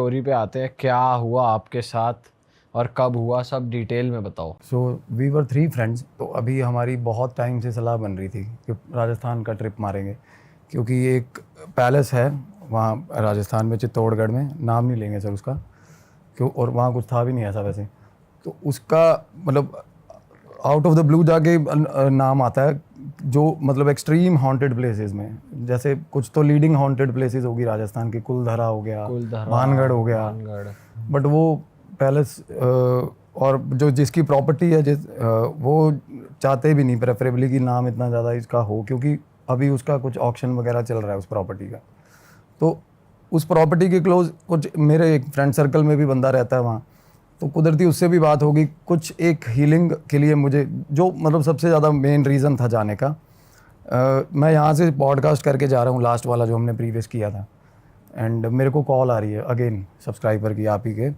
Story पे आते हैं। क्या हुआ आपके साथ और कब हुआ, सब डिटेल में बताओ। So we were 3 friends. तो अभी हमारी बहुत टाइम से सलाह बन रही थी कि राजस्थान का ट्रिप मारेंगे, क्योंकि एक पैलेस है वहाँ राजस्थान में, चित्तौड़गढ़ में, नाम नहीं लेंगे सर उसका, क्यों, और वहाँ कुछ था भी नहीं ऐसा वैसे। तो उसका मतलब आउट ऑफ द ब्लू जाके नाम आता है, जो मतलब एक्सट्रीम हॉन्टेड प्लेसेस में, जैसे कुछ तो लीडिंग हॉन्टेड प्लेसेस होगी राजस्थान की, कुलधरा हो गया, भानगढ़ हो गया, बट वो पैलेस और जो जिसकी प्रॉपर्टी है वो चाहते भी नहीं प्रेफरेबली कि नाम इतना ज़्यादा इसका हो, क्योंकि अभी उसका कुछ ऑक्शन वगैरह चल रहा है उस प्रॉपर्टी का। तो उस प्रॉपर्टी के क्लोज कुछ मेरे एक फ्रेंड सर्कल में भी बंदा रहता है वहाँ, तो कुदरती उससे भी बात होगी कुछ एक हीलिंग के लिए। मुझे जो मतलब सबसे ज़्यादा मेन रीज़न था जाने का, मैं यहाँ से पॉडकास्ट करके जा रहा हूँ, लास्ट वाला जो हमने प्रीवियस किया था, एंड मेरे को कॉल आ रही है अगेन सब्सक्राइबर की, आप ही के।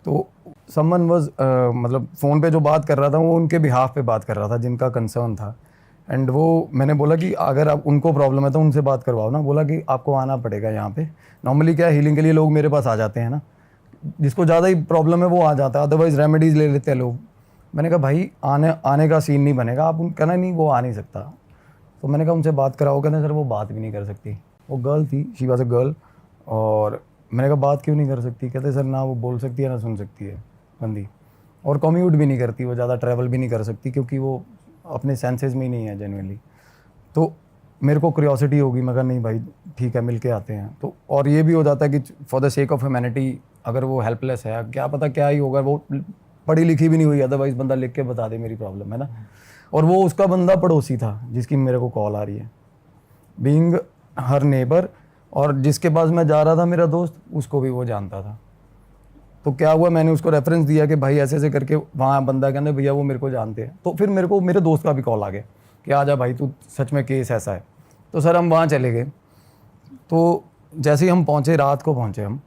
तो समवन वाज मतलब फ़ोन पे जो बात कर रहा था वो उनके बिहाफ पे बात कर रहा था जिनका कंसर्न था। एंड वो मैंने बोला कि अगर आप उनको प्रॉब्लम है तो उनसे बात करवाओ ना। बोला कि आपको आना पड़ेगा यहाँ पे। नॉर्मली क्या हीलिंग के लिए लोग मेरे पास आ जाते हैं ना, जिसको ज़्यादा ही प्रॉब्लम है वो आ जाता है, अदरवाइज़ रेमेडीज़ ले लेते हैं लोग। मैंने कहा भाई आने का सीन नहीं बनेगा, आप कहना नहीं वो आ नहीं सकता। तो मैंने कहा उनसे बात कराओ, कहते सर वो बात भी नहीं कर सकती। वो गर्ल थी, शी वाज अ गर्ल। और मैंने कहा बात क्यों नहीं कर सकती? कहते सर ना वो बोल सकती है ना सुन सकती है बंदी, और कम्यूट भी नहीं करती, वो ज़्यादा ट्रैवल भी नहीं कर सकती क्योंकि वो अपने सेंसेस में ही नहीं है जेन्युइनली। तो मेरे को क्यूरियोसिटी होगी, मैं कहा नहीं भाई ठीक है मिल के आते हैं। तो और ये भी हो जाता है कि for the sake of humanity, अगर वो हेल्पलेस है, क्या पता क्या ही होगा, वो पढ़ी लिखी भी नहीं हुई, अदरवाइज बंदा लिख के बता दे मेरी प्रॉब्लम है ना। और वो उसका बंदा पड़ोसी था जिसकी मेरे को कॉल आ रही है, बीइंग हर नेबर, और जिसके पास मैं जा रहा था मेरा दोस्त, उसको भी वो जानता था। तो क्या हुआ, मैंने उसको रेफरेंस दिया कि भाई ऐसे ऐसे करके वहाँ बंदा कहने भैया वो मेरे को जानते हैं। तो फिर मेरे को मेरे दोस्त का भी कॉल आ गया कि आ जा भाई तू, सच में केस ऐसा है। तो सर हम वहाँ चले गए। तो जैसे ही हम पहुँचे, रात को पहुँचे हम,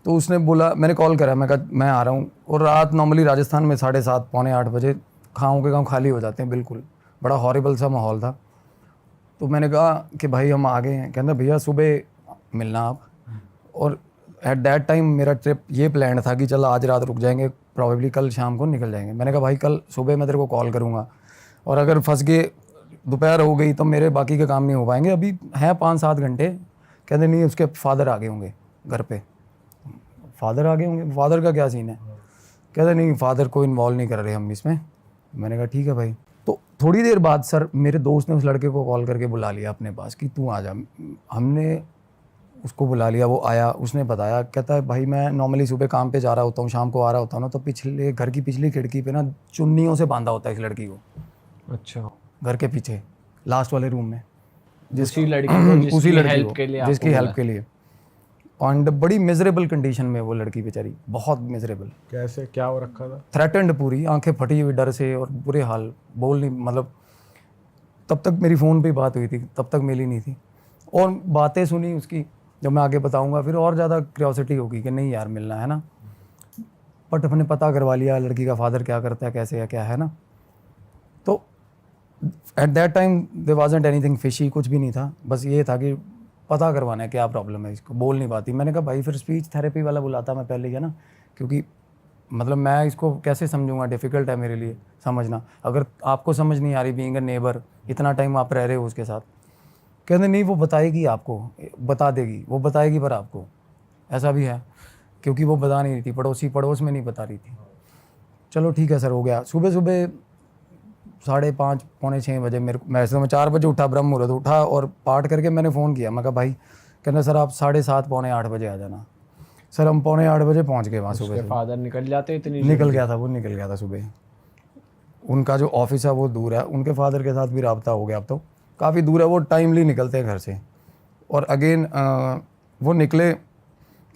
तो उसने बोला, मैंने कॉल करा, मैं कहा मैं आ रहा हूँ। और रात नॉर्मली राजस्थान में 7:30 पौने 8 बजे गाँव के गाँव खाली हो जाते हैं बिल्कुल, बड़ा हॉरिबल सा माहौल था। तो मैंने कहा कि भाई हम आ गए हैं। कहना भैया सुबह मिलना आप। और एट दैट टाइम मेरा ट्रिप ये प्लान था कि चल आज रात रुक जाएंगे, प्रॉबेबली कल शाम को निकल जाएंगे। मैंने कहा भाई कल सुबह मैं तेरे को कॉल करूँगा, और अगर फंस गए दोपहर हो गई तो मेरे बाकी के काम नहीं हो पाएंगे, अभी हैं 5-7 घंटे। कहते नहीं उसके फादर आ गए होंगे घर पे। फादर आ गए होंगे, फादर का क्या सीन है? कहते नहीं फादर को इन्वॉल्व नहीं कर रहे हम इसमें। मैंने कहा ठीक है भाई। तो थोड़ी देर बाद सर मेरे दोस्त ने उस लड़के को कॉल करके बुला लिया अपने पास कि तू आ जा। हमने उसको बुला लिया, वो आया, उसने बताया, कहता है भाई मैं नॉर्मली सुबह काम पे जा रहा होता हूँ, शाम को आ रहा होता हूँ ना, तो पिछले घर की पिछली खिड़की पे ना चुन्नियों से बांधा होता है इस लड़की को। अच्छा। घर के पीछे लास्ट वाले रूम में, उसी लड़की को उसी लड़की हेल्प को के लिए जिसकी हेल्प के लिए। एंड बड़ी मिजरेबल कंडीशन में वो लड़की बेचारी, बहुत मिजरेबल। कैसे, क्या हो रखा था? थ्रेटेंड, पूरी आंखें फटी हुई डर से और बुरे हाल, बोल नहीं, मतलब तब तक मेरी फ़ोन पे बात हुई थी, तब तक मिली नहीं थी। और बातें सुनी उसकी जब मैं आगे बताऊंगा, फिर और ज़्यादा क्यूरियोसिटी होगी कि नहीं यार मिलना है ना। बट अपने पता करवा लिया लड़की का फादर क्या करता है, कैसे है, क्या है ना। तो at that time there wasn't anything fishy, कुछ भी नहीं था, बस ये था कि पता करवाना है क्या प्रॉब्लम है, इसको बोल नहीं पाती। मैंने कहा भाई फिर स्पीच थेरेपी वाला बुलाता मैं पहले ही, है ना, क्योंकि मतलब मैं इसको कैसे समझूंगा, डिफ़िकल्ट है मेरे लिए समझना। अगर आपको समझ नहीं आ रही, बीइंग अ नेबर, इतना टाइम आप रह रहे हो उसके साथ। कहते नहीं वो बताएगी आपको, बता देगी, वो बताएगी पर आपको, ऐसा भी है, क्योंकि वो बता नहीं रही थी, पड़ोस में नहीं बता रही थी। चलो ठीक है सर, हो गया। सुबह 5:30 पौने 6 बजे मेरे को, वैसे तो मैं 4 बजे उठा, ब्रह्म मुहूर्त उठा, और पाठ करके मैंने फ़ोन किया। मैं कहा भाई, कहना सर आप 7:30 पौने 8 बजे आ जाना। सर हम पौने 8 बजे पहुँच गए वहाँ सुबह। फादर निकल जाते इतनी निकल गया था, वो निकल गया था सुबह। उनका जो ऑफिस है वो दूर है, उनके फादर के साथ भी रब्ता हो गया, अब तो काफ़ी दूर है, वो टाइमली निकलते हैं घर से। और अगेन वो निकले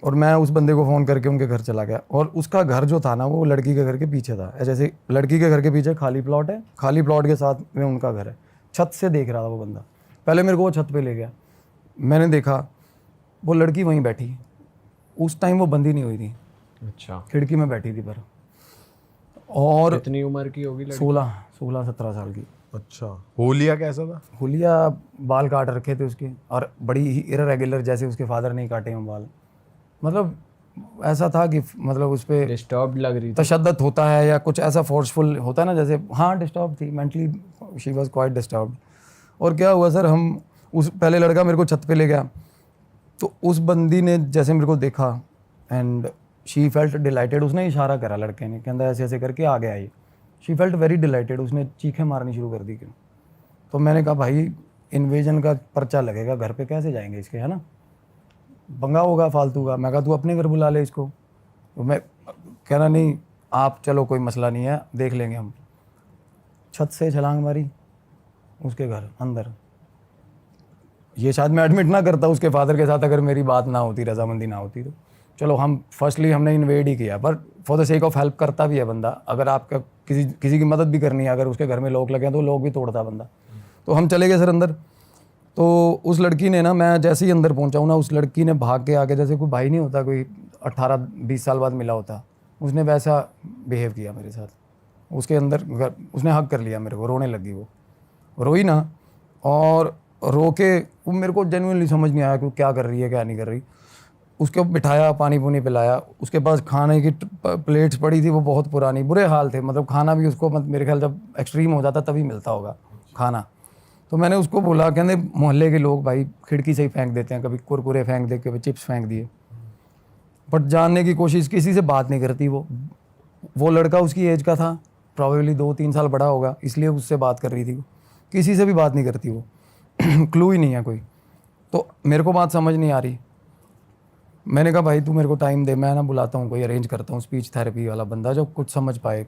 और मैं उस बंदे को फ़ोन करके उनके घर चला गया। और उसका घर जो था ना वो लड़की के घर के पीछे था। जैसे लड़की के घर के पीछे खाली प्लॉट है, खाली प्लॉट के साथ में उनका घर है। छत से देख रहा था वो बंदा। पहले मेरे को वो छत पे ले गया, मैंने देखा वो लड़की वहीं बैठी। उस टाइम वो बंदी नहीं हुई थी। अच्छा। खिड़की में बैठी थी पर। और कितनी उम्र की होगी लड़की? 16-17 साल की। अच्छा, होलिया कैसा था? हुलिया बाल काट रखे थे उसके, और बड़ी ही इररेगुलर, जैसे उसके फादर नहीं काटे हों बाल। मतलब ऐसा था कि मतलब उस पर डिस्टर्ब लग रही थी। तशद्दुद होता है या कुछ ऐसा फोर्सफुल होता है ना, जैसे हाँ डिस्टर्ब थी mentally, she was quite disturbed. और क्या हुआ सर, हम उस पहले लड़का मेरे को छत पे ले गया, तो उस बंदी ने जैसे मेरे को देखा एंड शी फेल्ट डिलाइटेड, उसने इशारा करा लड़के ने, कहता ऐसे ऐसे करके आ गया ये। शी फेल्ट वेरी डिलाइटेड, उसने चीखें मारनी शुरू कर दी। तो मैंने कहा भाई इन्वेजन का पर्चा लगेगा, घर पे कैसे जाएंगे इसके, है ना, पंगा होगा फालतू का। मैं कहा तू अपने घर बुला ले इसको। तो मैं कह रहा नहीं आप चलो कोई मसला नहीं है, देख लेंगे हम। छत से छलांग मारी उसके घर अंदर। ये शायद मैं एडमिट ना करता उसके फादर के साथ अगर मेरी बात ना होती, रजामंदी ना होती। तो चलो हम फर्स्टली हमने इन्वेड ही किया, पर for the sake of help करता भी है बंदा। अगर आपका किसी की मदद भी करनी है, अगर उसके घर में लोग लगे हैं तो लोग भी तोड़ता बंदा। तो हम चले गए सर अंदर। तो उस लड़की ने ना, मैं जैसे ही अंदर पहुंचा हूँ ना, उस लड़की ने भाग के आके, जैसे कोई भाई नहीं होता, कोई 18-20 साल बाद मिला होता, उसने वैसा बिहेव किया मेरे साथ। उसके अंदर उसने हक कर लिया मेरे को, रोने लगी वो, रोई ना, और रो के वो मेरे को जेन्युइनली समझ नहीं आया कि क्या कर रही है क्या नहीं कर रही। उसको बिठाया, पानी पुनी पिलाया, उसके पास खाने की प्लेट्स पड़ी थी, वो बहुत पुरानी, बुरे हाल थे, मतलब खाना भी उसको मेरे ख्याल जब एक्सट्रीम हो जाता तभी मिलता होगा खाना। तो मैंने उसको बोला, कहते मोहल्ले के लोग भाई खिड़की से ही फेंक देते हैं, कभी कुरकुरे फेंक दे, कभी चिप्स फेंक दिए, बट जानने की कोशिश, किसी से बात नहीं करती वो लड़का उसकी एज का था, प्रॉबेबली 2-3 साल बड़ा होगा, इसलिए उससे बात कर रही थी वो, किसी से भी बात नहीं करती वो क्लू ही नहीं है कोई। तो मेरे को बात समझ नहीं आ रही। मैंने कहा भाई तू मेरे को टाइम दे, मैं ना बुलाता हूँ, कोई अरेंज करता हूँ स्पीच थेरेपी वाला बंदा जो कुछ समझ पाए।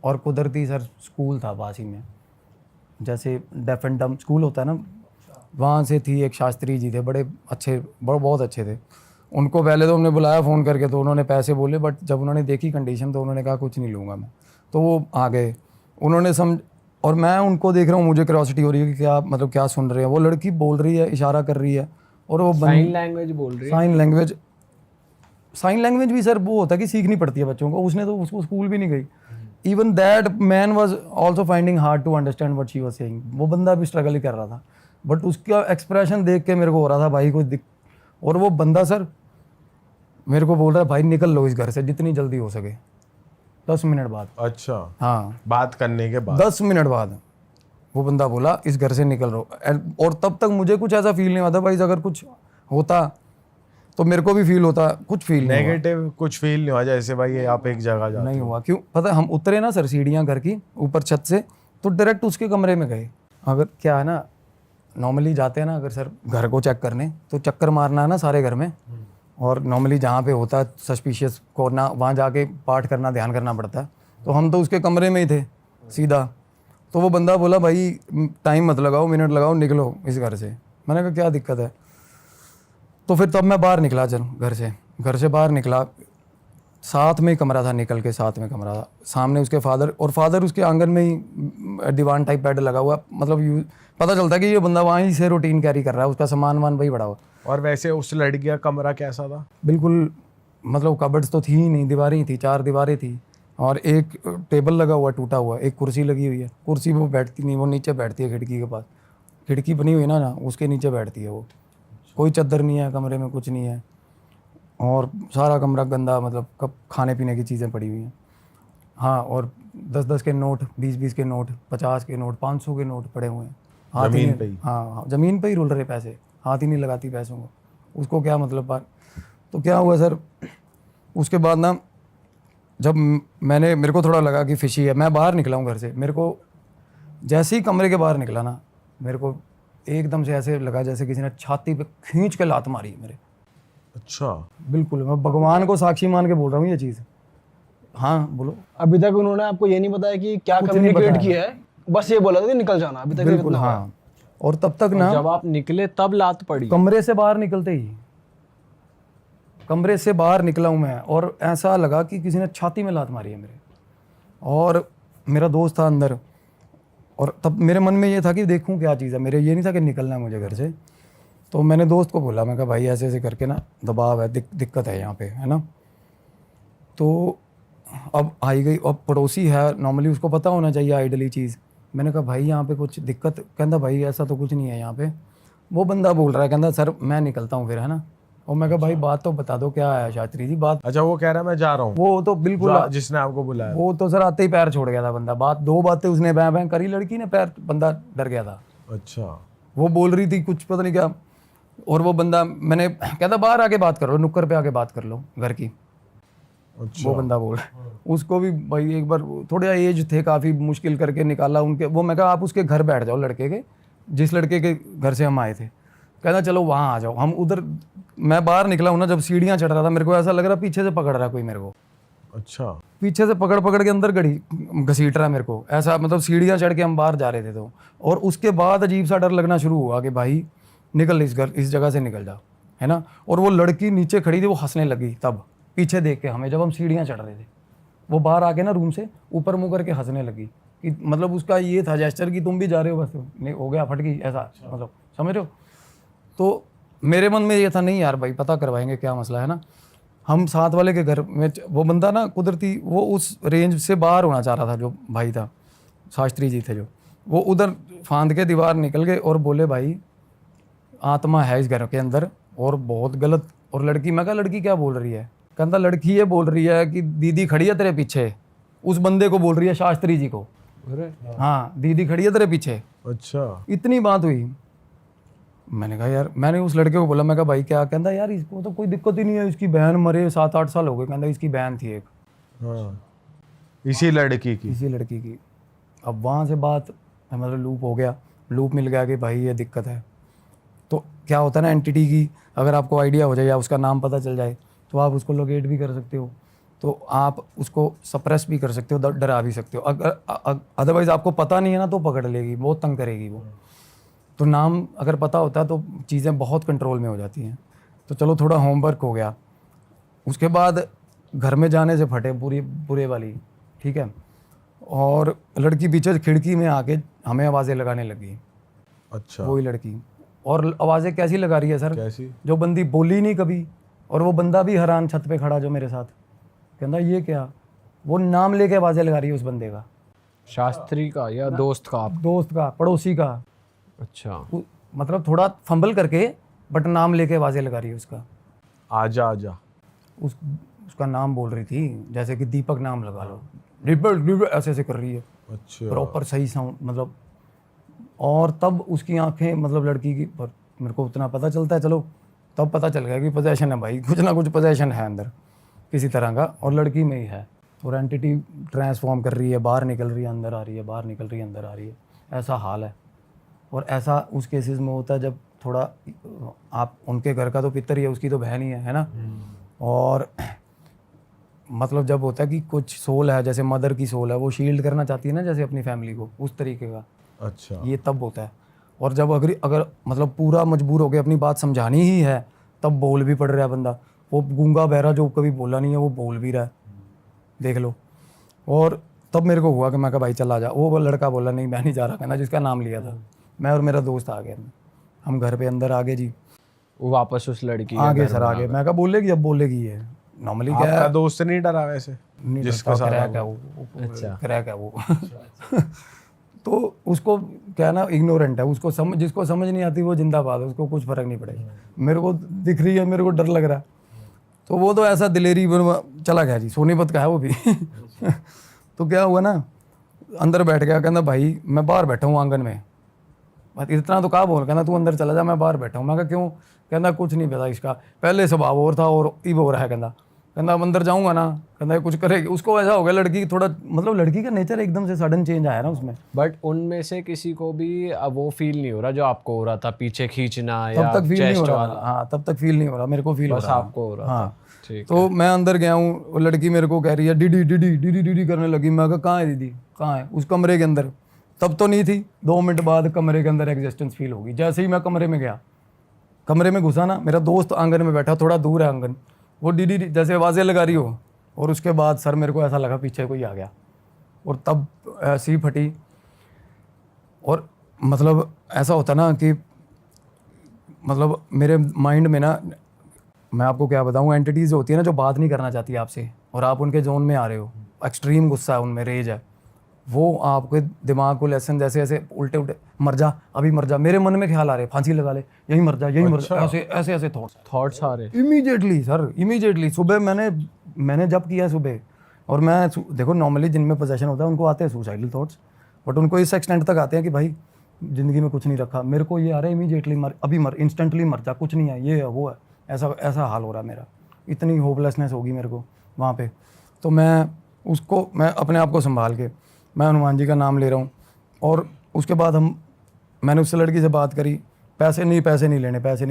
और कुदरती सर स्कूल था पास ही में, जैसे डेफ एंड डम स्कूल होता है ना, वहाँ से थी एक शास्त्री जी थे, बड़े अच्छे, बहुत अच्छे थे। उनको पहले तो हमने बुलाया फ़ोन करके, तो उन्होंने पैसे बोले, बट जब उन्होंने देखी कंडीशन तो उन्होंने कहा कुछ नहीं लूँगा मैं। तो वो आ गए, उन्होंने और मैं उनको देख रहा हूँ, मुझे क्यूरियोसिटी हो रही है कि क्या मतलब क्या सुन रहे हैं। वो लड़की बोल रही है, इशारा कर रही है, और वो साइन लैंग्वेज बोल रही है। साइन लैंग्वेज भी सर वो होता है कि सीखनी पड़ती है बच्चों को, उसने तो उसको स्कूल भी नहीं गई। Even that man was also finding hard to understand what she was saying. वो बंदा भी स्ट्रगल ही कर रहा था, बट उसका एक्सप्रेशन देख के मेरे को हो रहा था भाई कोई और वो बंदा सर मेरे को बोल रहा है भाई निकल लो इस घर से जितनी जल्दी हो सके। 10 मिनट बाद, अच्छा, हाँ बात करने के बाद 10 मिनट बाद वो बंदा बोला इस घर से निकल लो। और तब तक मुझे कुछ ऐसा फील नहीं होता भाई, अगर कुछ होता तो मेरे को भी फील होता, कुछ फील नहीं हुआ। नेगेटिव कुछ फील नहीं हुआ जैसे भाई आप एक जगह जाते नहीं हुआ। क्यों पता है, हम उतरे ना सर सीढ़ियाँ घर की ऊपर छत से, तो डायरेक्ट उसके कमरे में गए। अगर क्या है ना, नॉर्मली जाते हैं ना अगर सर घर को चेक करने, तो चक्कर मारना है ना सारे घर में, और नॉर्मली जहाँ पे होता है सस्पिशियस कोर्ना, वहाँ जाके पाठ करना, ध्यान करना पड़ता है। तो हम तो उसके कमरे में ही थे सीधा। तो वो बंदा बोला भाई टाइम मत लगाओ, मिनट लगाओ, निकलो इस घर से। मैंने कहा क्या दिक्कत है। तो फिर तब मैं बाहर निकला, चल घर से बाहर निकला, साथ में ही कमरा था, निकल के साथ में कमरा था, सामने उसके फादर उसके आंगन में ही दीवान टाइप बेड लगा हुआ, मतलब पता चलता कि ये बंदा वहीं से रूटीन कैरी कर रहा है, उसका सामान वान वही बड़ा हुआ। और वैसे उस लड़की का कमरा कैसा था? बिल्कुल मतलब कबर्ड्स तो थी ही नहीं, दीवारें ही थी, 4 दीवारें थी, और एक टेबल लगा हुआ टूटा हुआ, एक कुर्सी लगी हुई है। कुर्सी वो बैठती नहीं, वो नीचे बैठती है खिड़की के पास, खिड़की बनी हुई है ना उसके नीचे बैठती है वो। कोई चादर नहीं है कमरे में, कुछ नहीं है, और सारा कमरा गंदा, मतलब कब खाने पीने की चीज़ें पड़ी हुई हैं। हाँ, और 10-10 के नोट, 20-20 के नोट, 50 के नोट, 500 के नोट पड़े हुए हैं, हाथ ही जमीन पे ही? नहीं, हाँ ज़मीन पे ही रुल रहे पैसे, हाथ ही नहीं लगाती पैसों को, उसको क्या मतलब बात। तो क्या हुआ सर, उसके बाद ना जब मेरे को थोड़ा लगा कि फिशी है, मैं बाहर निकला हूँ घर से, मेरे को जैसे ही कमरे के बाहर निकला ना, मेरे को एकदम से ऐसे लगा जैसे किसी ने छाती पे खींच के लात मारी है मेरे। अच्छा, बिल्कुल, मैं भगवान को साक्षी मान के बोल रहा हूँ ये चीज़। हाँ बोलो। अभी तक उन्होंने आपको ये नहीं बताया कि क्या कुछ नहीं कम्युनिकेट बताया। किया है, बस ये बोला था कि निकल जाना, अभी तक बिल्कुल इतना हुआ। हाँ। और तब तक ना जब आप निकले तब लात पड़ी? कमरे से बाहर निकलते ही, कमरे से बाहर निकला हूँ मैं, और ऐसा लगा कि किसी ने छाती में लात मारी है मेरे। और मेरा दोस्त था अंदर, और तब मेरे मन में ये था कि देखूं क्या चीज़ है, मेरे ये नहीं था कि निकलना है मुझे घर से। तो मैंने दोस्त को बोला, मैं कहा भाई ऐसे ऐसे करके ना दबाव है, दिक्कत है यहाँ पे, है ना। तो अब आई गई, अब पड़ोसी है, नॉर्मली उसको पता होना चाहिए आइडली चीज़। मैंने कहा भाई यहाँ पे कुछ दिक्कत, कहता भाई ऐसा तो कुछ नहीं है यहाँ पे। वो बंदा बोल रहा है, कहता सर मैं निकलता हूँ फिर, है ना, और मैं कहा भाई बात तो बता दो क्या है शास्त्री जी बात। अच्छा वो कह रहा है मैं जा रहा हूँ, वो तो बिल्कुल जिसने आपको बुलाया। वो तो सर आते ही पैर छोड़ गया था बंदा। बात 2 बातें उसने बैं बैं करी लड़की ने, पैर बंदा डर गया था। अच्छा वो बोल रही थी कुछ पता नहीं क्या, और वो बंदा मैंने कहता बाहर आके बात करो, नुक्कड़ पे आके बात कर लो घर की। अच्छा वो बंदा बोल उसको भी भाई एक बार थोड़ा एज थे काफ़ी, मुश्किल करके निकाला उनके वो। मैं कहा आप उसके घर बैठ जाओ, लड़के के जिस लड़के के घर से हम आए थे। कहना चलो वहाँ आ जाओ। हम उधर, मैं बाहर निकला हूँ ना, जब सीढ़ियाँ चढ़ रहा था मेरे को ऐसा लग रहा पीछे से पकड़ रहा कोई मेरे को, अच्छा पीछे से पकड़ पकड़ के अंदर घसीट रहा मेरे को ऐसा, मतलब सीढ़ियाँ चढ़ के हम बाहर जा रहे थे तो। और उसके बाद अजीब सा डर लगना शुरू हुआ कि भाई निकल इस जगह से निकल जा, है ना। और वो लड़की नीचे खड़ी थी, वो हंसने लगी तब पीछे देख के हमें, जब हम सीढ़ियाँ चढ़ रहे थे। वो बाहर आके ना रूम से ऊपर मुँह करके हंसने लगी कि मतलब उसका ये था जेस्चर कि तुम भी जा रहे हो, बस नहीं हो गया फट गई ऐसा, मतलब समझ रहे हो। तो मेरे मन में ये था नहीं यार भाई पता करवाएंगे क्या मसला है ना। हम साथ वाले के घर में, वो बंदा ना कुदरती वो उस रेंज से बाहर होना चाह रहा था, जो भाई था शास्त्री जी थे जो, वो उधर फांद के दीवार निकल गए और बोले भाई आत्मा है इस घर के अंदर और बहुत गलत। और लड़की, मैं कहा लड़की क्या बोल रही है? कहता लड़की ये बोल रही है कि दीदी खड़ी है तेरे पीछे। उस बंदे को बोल रही है, शास्त्री जी को। हाँ दीदी खड़ी है तेरे पीछे। अच्छा इतनी बात हुई। मैंने कहा यार, मैंने उस लड़के को बोला, मैं कहा भाई क्या? कहता यार इसको तो कोई दिक्कत ही नहीं है, इसकी बहन मरे 7-8 साल हो गए। कहता इसकी बहन थी एक, हाँ इसी लड़की की। इसी लड़की की। अब वहाँ से बात मतलब लूप हो गया, लूप मिल गया कि भाई ये दिक्कत है। तो क्या होता है ना, एंटिटी की अगर आपको आइडिया हो जाए या उसका नाम पता चल जाए तो आप उसको लोकेट भी कर सकते हो, तो आप उसको सप्रेस भी कर सकते हो, डरा भी सकते हो। अगर अदरवाइज आपको पता नहीं है ना तो पकड़ लेगी, बहुत तंग करेगी वो। तो नाम अगर पता होता है तो चीज़ें बहुत कंट्रोल में हो जाती हैं। तो चलो थोड़ा होमवर्क हो गया। उसके बाद घर में जाने से फटे पूरी बुरे वाली, ठीक है। और लड़की पीछे खिड़की में आके हमें आवाज़ें लगाने लगी। अच्छा वही लड़की। और आवाज़ें कैसी लगा रही है सर? कैसी? जो बंदी बोली नहीं कभी, और वो बंदा भी हैरान छत पे खड़ा जो मेरे साथ, कहता ये क्या? वो नाम लेके आवाज़ें लगा रही है उस बंदे का, शास्त्री का या दोस्त का? आप दोस्त का, पड़ोसी का। अच्छा, मतलब थोड़ा फंबल करके बट नाम लेके आवाज़ें लगा रही है उसका। आजा आजा उसका नाम बोल रही थी, जैसे कि दीपक नाम लगा लो, दीपक ऐसे ऐसे कर रही है अच्छा प्रॉपर सही साउंड मतलब। और तब उसकी आंखें मतलब लड़की की, पर मेरे को उतना पता चलता है, चलो तब पता चल गया कि पोजेशन है भाई, कुछ ना कुछ पोजेशन है अंदर किसी तरह का, और लड़की में ही है। और एंटिटी ट्रांसफॉर्म कर रही है, बाहर निकल रही है, अंदर आ रही है, बाहर निकल रही है, अंदर आ रही है, ऐसा हाल है। और ऐसा उस केसेस में होता है जब थोड़ा आप उनके घर का तो पितर ही है, उसकी तो बहन ही है ना। और मतलब जब होता है कि कुछ सोल है, जैसे मदर की सोल है, वो शील्ड करना चाहती है ना जैसे अपनी फैमिली को, उस तरीके का अच्छा ये तब होता है। और जब अगर मतलब पूरा मजबूर हो के अपनी बात समझानी ही है तब बोल भी पड़ रहा है बंदा। वो गूंगा बहरा जो कभी बोला नहीं है वो बोल भी रहा है, देख लो। और तब मेरे को हुआ कि मैं कहा भाई चला जा। वो लड़का बोला नहीं मैं नहीं जा रहा, कहना जिसका नाम लिया था। मैं और मेरा दोस्त आ गए, हम घर पे अंदर आ गए जी। वो वापस उस लड़की आगे सर आगे, मैं कहा बोलेगी, अब बोलेगी ये नॉर्मली क्या आपका है, दोस्त नहीं डरा वैसे? नहीं जिसके डरता, साथ क्रैक है हुआ? वो, अच्छा। क्रैक है वो। तो उसको क्या ना, इग्नोरेंट है, उसको जिसको समझ नहीं आती वो जिंदाबाद है, उसको कुछ फर्क नहीं पड़ेगा। मेरे को दिख रही है, मेरे को डर लग रहा है, तो वो तो ऐसा दिलेरी चला गया जी, सोनीपत का है वो भी। तो क्या हुआ ना, अंदर बैठ गया, कहना भाई मैं बाहर बैठा हूँ आंगन में। बस इतना तो कहा बोल, कहना तू अंदर चला जा, मैं बाहर बैठा हूँ। मैं कहा क्यों? कहना कुछ नहीं पता, इसका पहले स्वभाव और था और इब हो रहा है। कहना अब अंदर जाऊँगा ना, कहना कुछ करेगी। उसको ऐसा हो गया, लड़की थोड़ा मतलब लड़की का नेचर एकदम से सडन चेंज आया ना उसमें। बट उनमें से किसी को भी अब वो फील नहीं हो रहा जो आपको हो रहा था, पीछे खींचना या तब तक फील नहीं हो चेस्ट रहा वाला? हाँ, तब तक फील नहीं हो रहा, मेरे को फील हो बस रहा आपको हो रहा हाँ। था। ठीक। तो मैं अंदर गया हूँ, वो लड़की मेरे को कह रही है डीडी डीडी डीडी डीडी करने लगी। मैं कहा कहाँ है दीदी, कहाँ है? उस कमरे के अंदर। तब तो नहीं थी, 2 मिनट बाद कमरे के अंदर एग्जिस्टेंस फील होगी। जैसे ही मैं कमरे में गया, कमरे में घुसा ना, मेरा दोस्त आंगन में बैठा, थोड़ा दूर है आंगन, वो डीडी जैसे आवाज़ें लगा रही हो। और उसके बाद सर मेरे को ऐसा लगा पीछे कोई आ गया, और तब ऐसी फटी। और मतलब ऐसा होता ना कि मतलब मेरे माइंड में ना, मैं आपको क्या बताऊँ, एंटिटीज़ होती है ना जो बात नहीं करना चाहती आपसे, और आप उनके जोन में आ रहे हो, एक्सट्रीम गुस्सा है उनमें, रेज है, वो आपके दिमाग को लेसन जैसे ऐसे उल्टे उल्टे, मर जा अभी मर जा, मेरे मन में ख्याल आ रहे फांसी लगा ले, यही मर जा यही मर जा, ऐसे ऐसे ऐसे थॉट्स थॉट्स आ रहे। Immediately sir, immediately. सुबह मैंने जब किया सुबह, और मैं देखो नॉर्मली जिनमें पोजेशन होता है उनको आते हैं सुसाइडल थॉट्स, बट उनको इस एक्सटेंट तक आते हैं कि भाई ज़िंदगी में कुछ नहीं रखा, मेरे को ये आ रहा है इमीडिएटली मर, अभी मर, इंस्टेंटली मर जा, कुछ नहीं है, ये है वो है, ऐसा ऐसा हाल हो रहा है मेरा। इतनी होपलेसनेस होगी मेरे को वहाँ पे। तो मैं अपने आप को संभाल के मैं हनुमान जी का नाम ले रहा हूँ। और उसके बाद मैंने उससे लड़की से बात करी, पैसे नहीं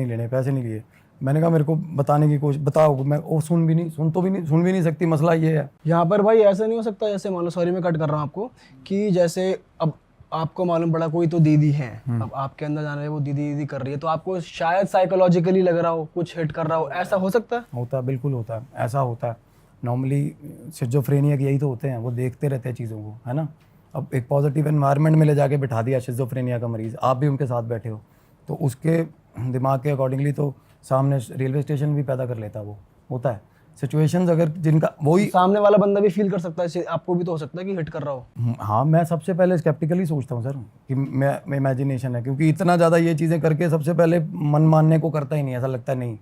लिए। मैंने कहा मेरे को बताने की कोशिश, बताओ, मैं वो सुन भी नहीं सकती, मसला ये है। यहाँ पर भाई ऐसा नहीं हो सकता, जैसे मान लो, सॉरी मैं कट कर रहा हूँ आपको, कि जैसे अब आपको मालूम पड़ा कोई तो दीदी है, अब आपके अंदर जाने वो दीदी कर रही है, तो आपको शायद साइकोलॉजिकली लग रहा हो, कुछ हिट कर रहा हो, ऐसा हो सकता है? होता है, बिल्कुल होता है, ऐसा होता है। नॉर्मली शिज़ोफ्रेनिया के यही तो होते हैं, वो देखते रहते हैं चीज़ों को, है ना। अब एक पॉजिटिव एनवायरनमेंट में ले जाके बिठा दिया शिज़ोफ्रेनिया का मरीज़, आप भी उनके साथ बैठे हो, तो उसके दिमाग के अकॉर्डिंगली तो सामने रेलवे स्टेशन भी पैदा कर लेता है, वो होता है सिचुएशंस। अगर जिनका वही सामने वाला बंदा भी फील कर सकता है, आपको भी तो हो सकता है कि हिट कर रहा हो। हाँ, मैं सबसे पहले स्केप्टिकली सोचता हूँ सर कि मैं इमेजिनेशन है, क्योंकि इतना ज़्यादा ये चीज़ें करके सबसे पहले मन मानने को करता ही नहीं, ऐसा लगता नहीं।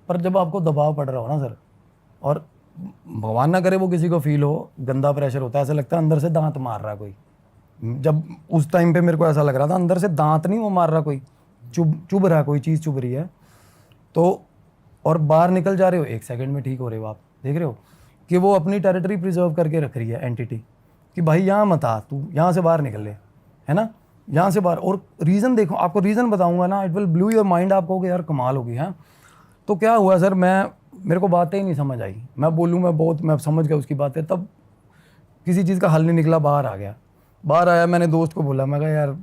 पर जब आपको दबाव पड़ रहा हो ना सर, और भगवान ना करे वो किसी को फील हो, गंदा प्रेशर होता है, ऐसा लगता है अंदर से दांत मार रहा है कोई। जब उस टाइम पे मेरे को ऐसा लग रहा था, अंदर से दांत नहीं वो मार रहा कोई, चुभ रहा है, कोई चीज़ चुभ रही है। तो और बाहर निकल जा रहे हो, 1 सेकंड में ठीक हो रहे हो, आप देख रहे हो कि वो अपनी टेरिटरी प्रिजर्व करके रख रही है एंटिटी, कि भाई यहाँ मत आ, तू यहाँ से बाहर निकल ले, है ना, यहाँ से बाहर। और रीज़न देखो, आपको रीज़न बताऊंगा ना, it will blue your mind, आप कहोगे यार कमाल होगी। हाँ, तो क्या हुआ सर, मेरे को बातें ही नहीं समझ आई, मैं समझ गया उसकी बातें, तब किसी चीज़ का हल नहीं निकला, बाहर आया। मैंने दोस्त को बोला, मैं कहा यार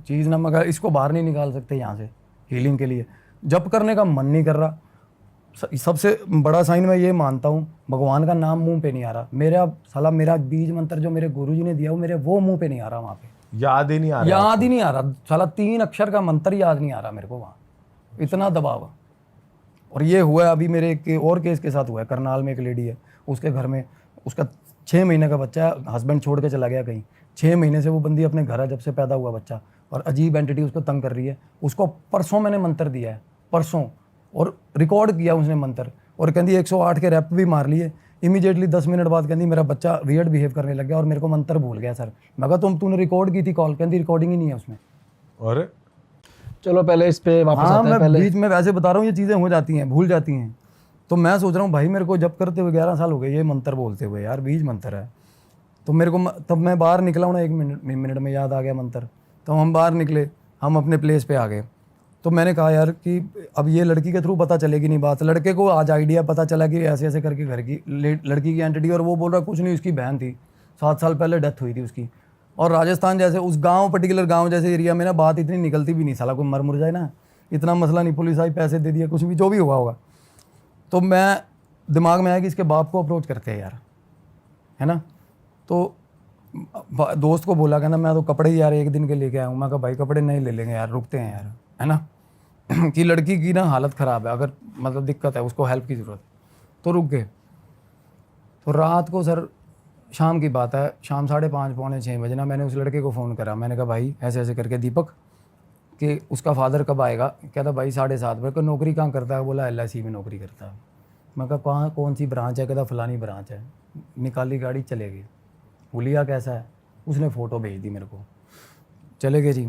चीज़ ना, मैं इसको बाहर नहीं निकाल सकते यहाँ से हीलिंग के लिए, जब करने का मन नहीं कर रहा। सबसे बड़ा साइन मैं ये मानता हूँ, भगवान का नाम मुंह पे नहीं आ रहा मेरा बीज मंत्र जो मेरे गुरुजी ने दिया वो मुंह पे नहीं आ रहा, वहाँ पे याद ही नहीं आ रहा साला 3 अक्षर का मंत्र याद नहीं आ रहा मेरे को, वहाँ इतना दबाव। और ये हुआ अभी मेरे एक और केस के साथ हुआ है, करनाल में एक लेडी है, उसके घर में उसका 6 महीने का बच्चा है, हस्बैंड छोड़ के चला गया कहीं, 6 महीने से वो बंदी अपने घर है, जब से पैदा हुआ बच्चा, और अजीब एंटिटी उसको तंग कर रही है। उसको परसों मैंने मंत्र दिया है, परसों, और रिकॉर्ड किया उसने मंत्र, और कहती 108 के रैप भी मार लिए। इमीडिएटली 10 मिनट बाद कहती मेरा बच्चा वियर्ड बिहेव करने लग गया और मेरे को मंत्र भूल गया सर। मैं कहा तूने रिकॉर्ड की थी कॉल, कहती रिकॉर्डिंग ही नहीं है उसमें। और चलो पहले इस पे वापस आते हैं। मैं बीच में वैसे बता रहा हूँ, ये चीज़ें हो जाती हैं, भूल जाती हैं। तो मैं सोच रहा हूँ भाई मेरे को जब करते हुए 11 साल हो गए ये मंत्र बोलते हुए, यार बीज मंत्र है। तो मेरे को तब मैं बाहर निकला हूँ ना, 1 मिनट में याद आ गया मंत्र। तो हम बाहर निकले, हम अपने प्लेस पे आ गए। तो मैंने कहा यार कि अब ये लड़की के थ्रू पता चलेगी नहीं बात। लड़के को आज आइडिया पता चला कि ऐसे ऐसे करके घर की लड़की की एंटिटी, और वो बोल रहा कुछ नहीं, उसकी बहन थी, 7 साल पहले डेथ हुई थी उसकी। और राजस्थान जैसे उस गांव, पर्टिकुलर गांव जैसे एरिया में ना बात इतनी निकलती भी नहीं, साला कोई मर मुर जाए ना, इतना मसला नहीं, पुलिस आई पैसे दे दिया, कुछ भी जो भी हुआ होगा। तो मैं दिमाग में आया कि इसके बाप को अप्रोच करते हैं यार, है ना। तो दोस्त को बोला, कहना मैं तो कपड़े ही यार 1 दिन के लेके आया हूँ। मैं कहा भाई कपड़े नहीं ले लेंगे यार, रुकते हैं यार, है ना कि लड़की की ना हालत ख़राब है, अगर मतलब दिक्कत है, उसको हेल्प की ज़रूरत। तो रुक गए। तो रात को सर, शाम की बात है, शाम 5:30 पौने 6 बजे ना, मैंने उस लड़के को फ़ोन करा। मैंने कहा भाई ऐसे ऐसे करके दीपक, कि उसका फादर कब आएगा। कहता भाई 7:30 बजे। को नौकरी कहाँ करता है। बोला LIC में नौकरी करता है। मैं कहा कहाँ, कौन सी ब्रांच है। कहता फलानी ब्रांच है। निकाली गाड़ी, चले गए। हुलिया कैसा है, उसने फ़ोटो भेज दी मेरे को, चले गए जी,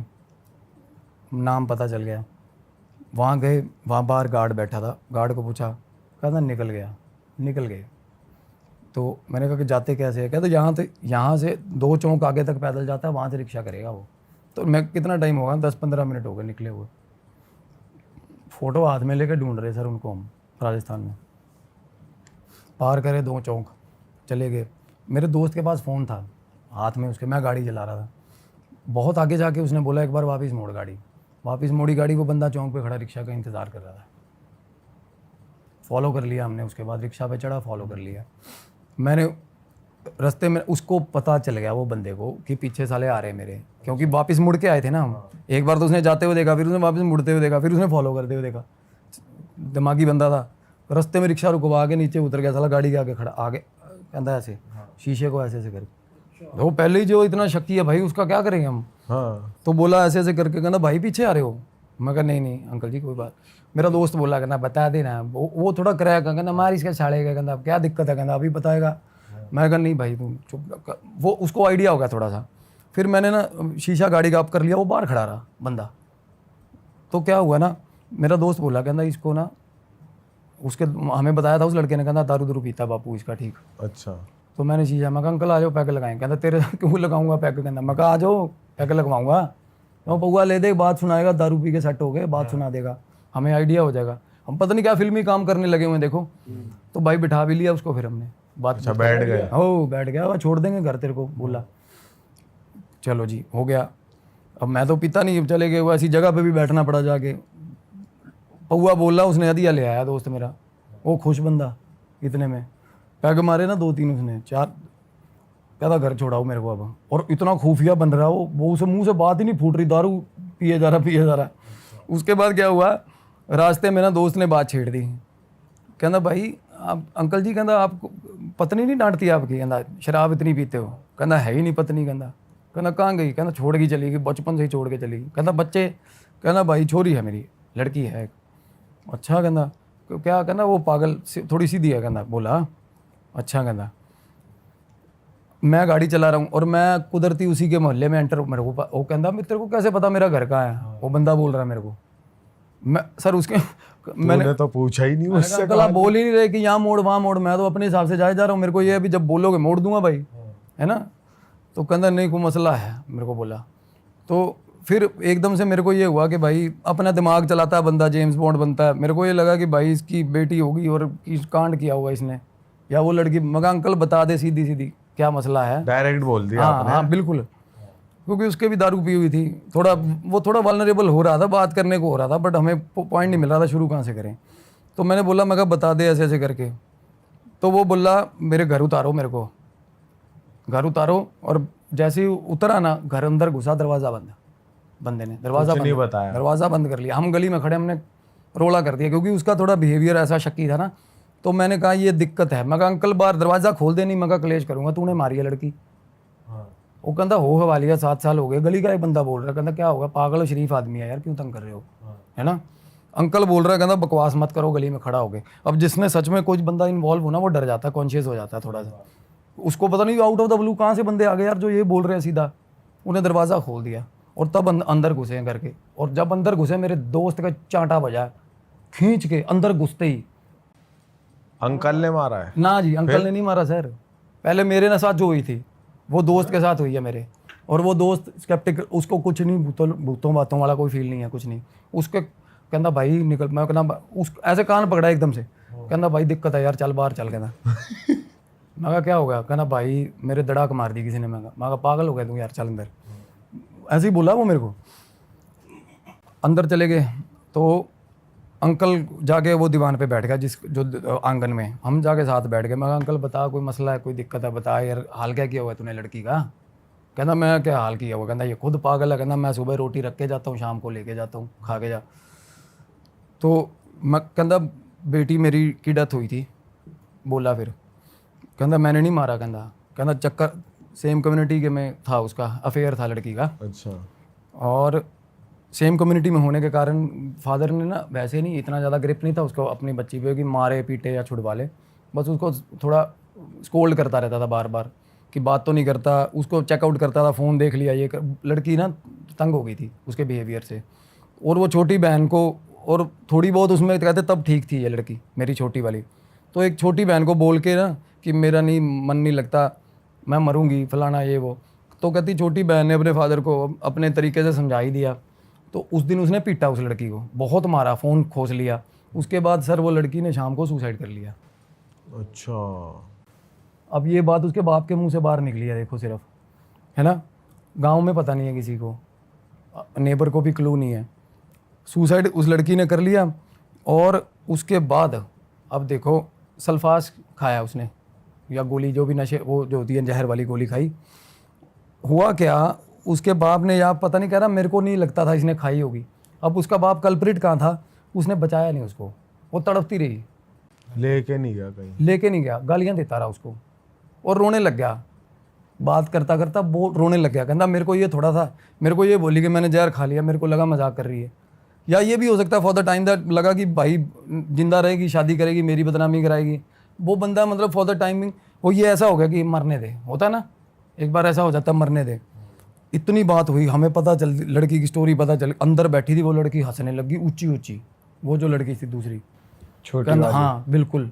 नाम पता चल गया। वहाँ गए, वहाँ बाहर गार्ड बैठा था, गार्ड को पूछा, कहता निकल गए। तो मैंने कहा कि जाते कैसे है। कहता यहाँ से 2 चौक आगे तक पैदल जाता है, वहाँ से रिक्शा करेगा वो। तो मैं कितना टाइम होगा, 10-15 मिनट हो गए निकले हुए। फ़ोटो हाथ में लेकर ढूंढ रहे सर उनको हम, राजस्थान में। पार करे 2 चौक, चले गए। मेरे दोस्त के पास फ़ोन था हाथ में उसके, मैं गाड़ी चला रहा था। बहुत आगे जाके उसने बोला एक बार वापस मोड़ गाड़ी। वापस मोड़ी गाड़ी, वो बंदा चौक पे खड़ा रिक्शा का इंतज़ार कर रहा था। फॉलो कर लिया हमने, उसके बाद रिक्शा पे चढ़ा, फॉलो कर लिया। मैंने रास्ते में, उसको पता चल गया वो बंदे को कि पीछे साले आ रहे हैं मेरे, क्योंकि वापस मुड़ के आए थे ना हम। एक बार तो उसने जाते हुए देखा, फिर उसने वापस मुड़ते हुए देखा, फिर उसने फॉलो करते हुए देखा। दिमागी बंदा था। रास्ते में रिक्शा रुकवा के नीचे उतर गया, साला गाड़ी के आगे खड़ा, आगे कहता ऐसे शीशे को ऐसे ऐसे कर, वो पहले ही जो इतना शक्की है भाई, उसका क्या करेंगे हम। हाँ तो बोला ऐसे ऐसे करके, कहना भाई पीछे आ रहे हो। मैं कहा नहीं नहीं अंकल जी कोई बात। मेरा दोस्त बोला कहना बता देना, वो थोड़ा क्रैक है, कहना मार इसका छाड़ेगा, कहना क्या दिक्कत है, कहना अभी बताएगा। मैं कहा नहीं भाई तुम चुप। वो उसको आइडिया हो गया थोड़ा सा। फिर मैंने ना शीशा गाड़ी का ऑफ कर लिया, वो बाहर खड़ा रहा बंदा। तो क्या हुआ ना, मेरा दोस्त बोला कहना इसको ना, उसके हमें बताया था उस लड़के ने, कहना दारू दारू पीता बापू इसका, ठीक। अच्छा तो मैंने शीशा, मैं कहा अंकल आ जाओ पैक लगाएं। कहता तेरे साथ क्यों लगाऊंगा पैक, कहना मैं कहा आ जाओ पैक लगवाऊंगा। तो पौआ ले दे, बात सुनाएगा, दारू पी के सेट हो गए, बात सुना देगा, हमें आइडिया हो जाएगा। हम पता नहीं क्या फिल्मी काम करने लगे हुए देखो। तो भाई बिठा भी लिया उसको, फिर हमने बात। अच्छा बैठ गया। हो बैठ गया, वह छोड़ देंगे घर तेरे को, बोला चलो जी हो गया। अब मैं तो पीता नहीं, चले गए, वो ऐसी जगह पे भी बैठना पड़ा जाके। पौआ बोला, उसने हदिया ले आया दोस्त मेरा, वो खुश बंदा। इतने में पैग मारे ना 2-3 उसने, 4, कहता घर छोड़ाओ मेरे को अब। और इतना खुफिया बन रहा वो उसे मुंह से बात ही नहीं फूट रही, दारू पिए जा रहा। उसके बाद क्या हुआ, रास्ते में ना दोस्त ने बात छेड़ दी। कहना भाई आप अंकल जी, कहना आप पत्नी नहीं डांटती आपकी, कहना शराब इतनी पीते हो। कहना है ही नहीं पत्नी। कहना कहाँ गई, कहना छोड़ के चली गई, बचपन से ही छोड़ के चली गई। कहना बच्चे, कहना भाई छोरी है मेरी, लड़की है एक। अच्छा कहना क्या, कहना वो पागल थोड़ी सीधी है, कहना बोला अच्छा। कहना मैं गाड़ी चला रहा हूँ और मैं कुदरती उसी के मोहल्ले में एंटर, मेरे को वो कहना तेरे को कैसे पता मेरा घर कहाँ है। वो बंदा बोल रहा है मेरे को, मैं सर उसके मैंने तो पूछा ही नहीं उससे। अंकल आप बोल ही नहीं रहे कि यहाँ मोड़ वहाँ मोड़, मैं तो अपने हिसाब से जाए जा रहा हूँ, मेरे को ये अभी जब बोलोगे मोड़ दूंगा भाई, है ना। तो कहना नहीं कोई मसला है, मेरे को बोला। तो फिर एकदम से मेरे को ये हुआ कि भाई अपना दिमाग चलाता है बंदा, जेम्स बॉन्ड बनता है। मेरे को ये लगा कि भाई इसकी बेटी होगी और कांड किया होगा इसने, या वो लड़की। मगर अंकल बता दे सीधी सीधी क्या मसला है, डायरेक्ट बोल दिया हाँ आपने। हाँ बिल्कुल, क्योंकि उसके भी दारू पी हुई थी, वो थोड़ा वल्नरेबल हो रहा था, बात करने को हो रहा था, बट हमें पॉइंट नहीं मिल रहा था शुरू कहाँ से करें। तो मैंने बोला, मैं कहा बता दे ऐसे ऐसे करके। तो वो बोला मेरे घर उतारो, मेरे को घर उतारो। और जैसे ही उतरा ना, घर अंदर घुसा, दरवाज़ा बंद, बंदे ने दरवाज़ा नहीं बताया। दरवाज़ा बंद कर लिया। हम गली में खड़े, हमने रोला कर दिया, क्योंकि उसका थोड़ा बिहेवियर ऐसा शक्की था ना। तो मैंने कहा ये दिक्कत है। मैं कहा अंकल बाहर दरवाज़ा खोल दे, नहीं मैं कहा क्लेश करूँगा, तूने मारी है लड़की। वो कहता हो हवालिया 7 साल हो गए। गली का एक बंदा बोल रहा है, कहता क्या होगा, पागल हो, शरीफ आदमी है यार, क्यों तंग कर रहे हो, है ना। अंकल बोल रहा है, कहता बकवास मत करो, गली में खड़ा हो गए। अब जिसने सच में कोई बंदा इन्वॉल्व हो ना, वो डर जाता है, कॉन्शियस हो जाता है थोड़ा सा। उसको पता नहीं आउट ऑफ द ब्लू कहाँ से बंदे आ गए यार जो ये बोल रहे हैं सीधा। उन्हें दरवाज़ा खोल दिया और तब अंदर घुसे हैं करके। और जब अंदर घुसे, मेरे दोस्त का चांटा बजा खींच के, अंदर घुसते ही। अंकल ने मारा है? ना जी अंकल ने नहीं मारा सर, पहले मेरे ना साथ जो हुई थी वो दोस्त के साथ हुई है मेरे। और वो दोस्त स्केप्टिक, उसको कुछ नहीं, भूतों बातों वाला कोई फील नहीं है, कुछ नहीं। उसके कहना भाई निकल, मैं कहना उस ऐसे कान पकड़ा एकदम से, कहना भाई दिक्कत है यार, चल बाहर चल। कहना मैं कहा क्या हो गया, कहना भाई मेरे दड़ाक मार दी किसी ने। मैं कहा पागल हो गया तू यार, चल अंदर। ऐसे ही बोला वो मेरे को। अंदर चले गए तो अंकल जाके वो दीवान पे बैठ गया, जो आंगन में। हम जाके साथ बैठ गए। मैं कहा अंकल बता, कोई मसला है, कोई दिक्कत है, बता यार, हाल क्या किया हुआ है तूने लड़की का। कहना मैं क्या हाल किया हुआ, कहना ये खुद पागल है, कहना मैं सुबह रोटी रख के जाता हूँ, शाम को लेके जाता हूँ, खा के जा। तो मैं कहना बेटी मेरी की डेथ हुई थी। बोला फिर, कहना मैंने नहीं मारा। कहना चक्कर सेम कम्युनिटी के में था, उसका अफेयर था लड़की का। अच्छा। और सेम कम्युनिटी में होने के कारण फादर ने ना वैसे नहीं इतना ज़्यादा ग्रिप नहीं था उसको अपनी बच्ची पे कि मारे पीटे या छुड़वा ले। बस उसको थोड़ा स्कोल्ड करता रहता था बार बार कि बात तो नहीं करता, उसको चेकआउट करता था, फ़ोन देख लिया ये लड़की ना तंग हो गई थी उसके बिहेवियर से। और वो छोटी बहन को, और थोड़ी बहुत उसमें कहते तब ठीक थी ये लड़की मेरी छोटी वाली। तो एक छोटी बहन को बोल के ना कि मेरा नहीं मन नहीं लगता, मैं मरूंगी, फलाना ये वो। तो कहती छोटी बहन ने अपने फादर को अपने तरीके से समझा ही दिया। तो उस दिन उसने पीटा उस लड़की को, बहुत मारा, फ़ोन खोस लिया। उसके बाद सर वो लड़की ने शाम को सुसाइड कर लिया। अच्छा। अब ये बात उसके बाप के मुंह से बाहर निकली है, देखो सिर्फ, है ना। गांव में पता नहीं है किसी को, नेबर को भी क्लू नहीं है। सुसाइड उस लड़की ने कर लिया। और उसके बाद अब देखो सल्फास खाया उसने, या गोली जो भी नशे, वो जो होती है जहर वाली गोली खाई। हुआ क्या, उसके बाप ने, या पता नहीं, कह रहा मेरे को नहीं लगता था इसने खाई होगी। अब उसका बाप कल्प्रिट कहाँ था, उसने बचाया नहीं उसको, वो तड़पती रही, लेके नहीं गया कहीं, लेके नहीं गया, गालियाँ देता रहा उसको और रोने लग गया। बात करता करता वो रोने लग गया। कहता मेरे को ये थोड़ा सा, मेरे को ये बोली कि मैंने जहर खा लिया, मेरे को लगा मजाक कर रही है। या ये भी हो सकता है फॉर द टाइम दैट लगा कि भाई जिंदा रहेगी, शादी करेगी, मेरी बदनामी कराएगी। वो बंदा मतलब फॉर द टाइमिंग वो ये ऐसा हो गया कि मरने दे, होता ना एक बार ऐसा हो जाता है, मरने दे। इतनी बात हुई, हमें पता चल, लड़की की स्टोरी पता चल, अंदर बैठी थी वो लड़की, हंसने लगी ऊंची ऊंची, वो जो लड़की थी दूसरी छोटी कहता वाली। हाँ बिल्कुल।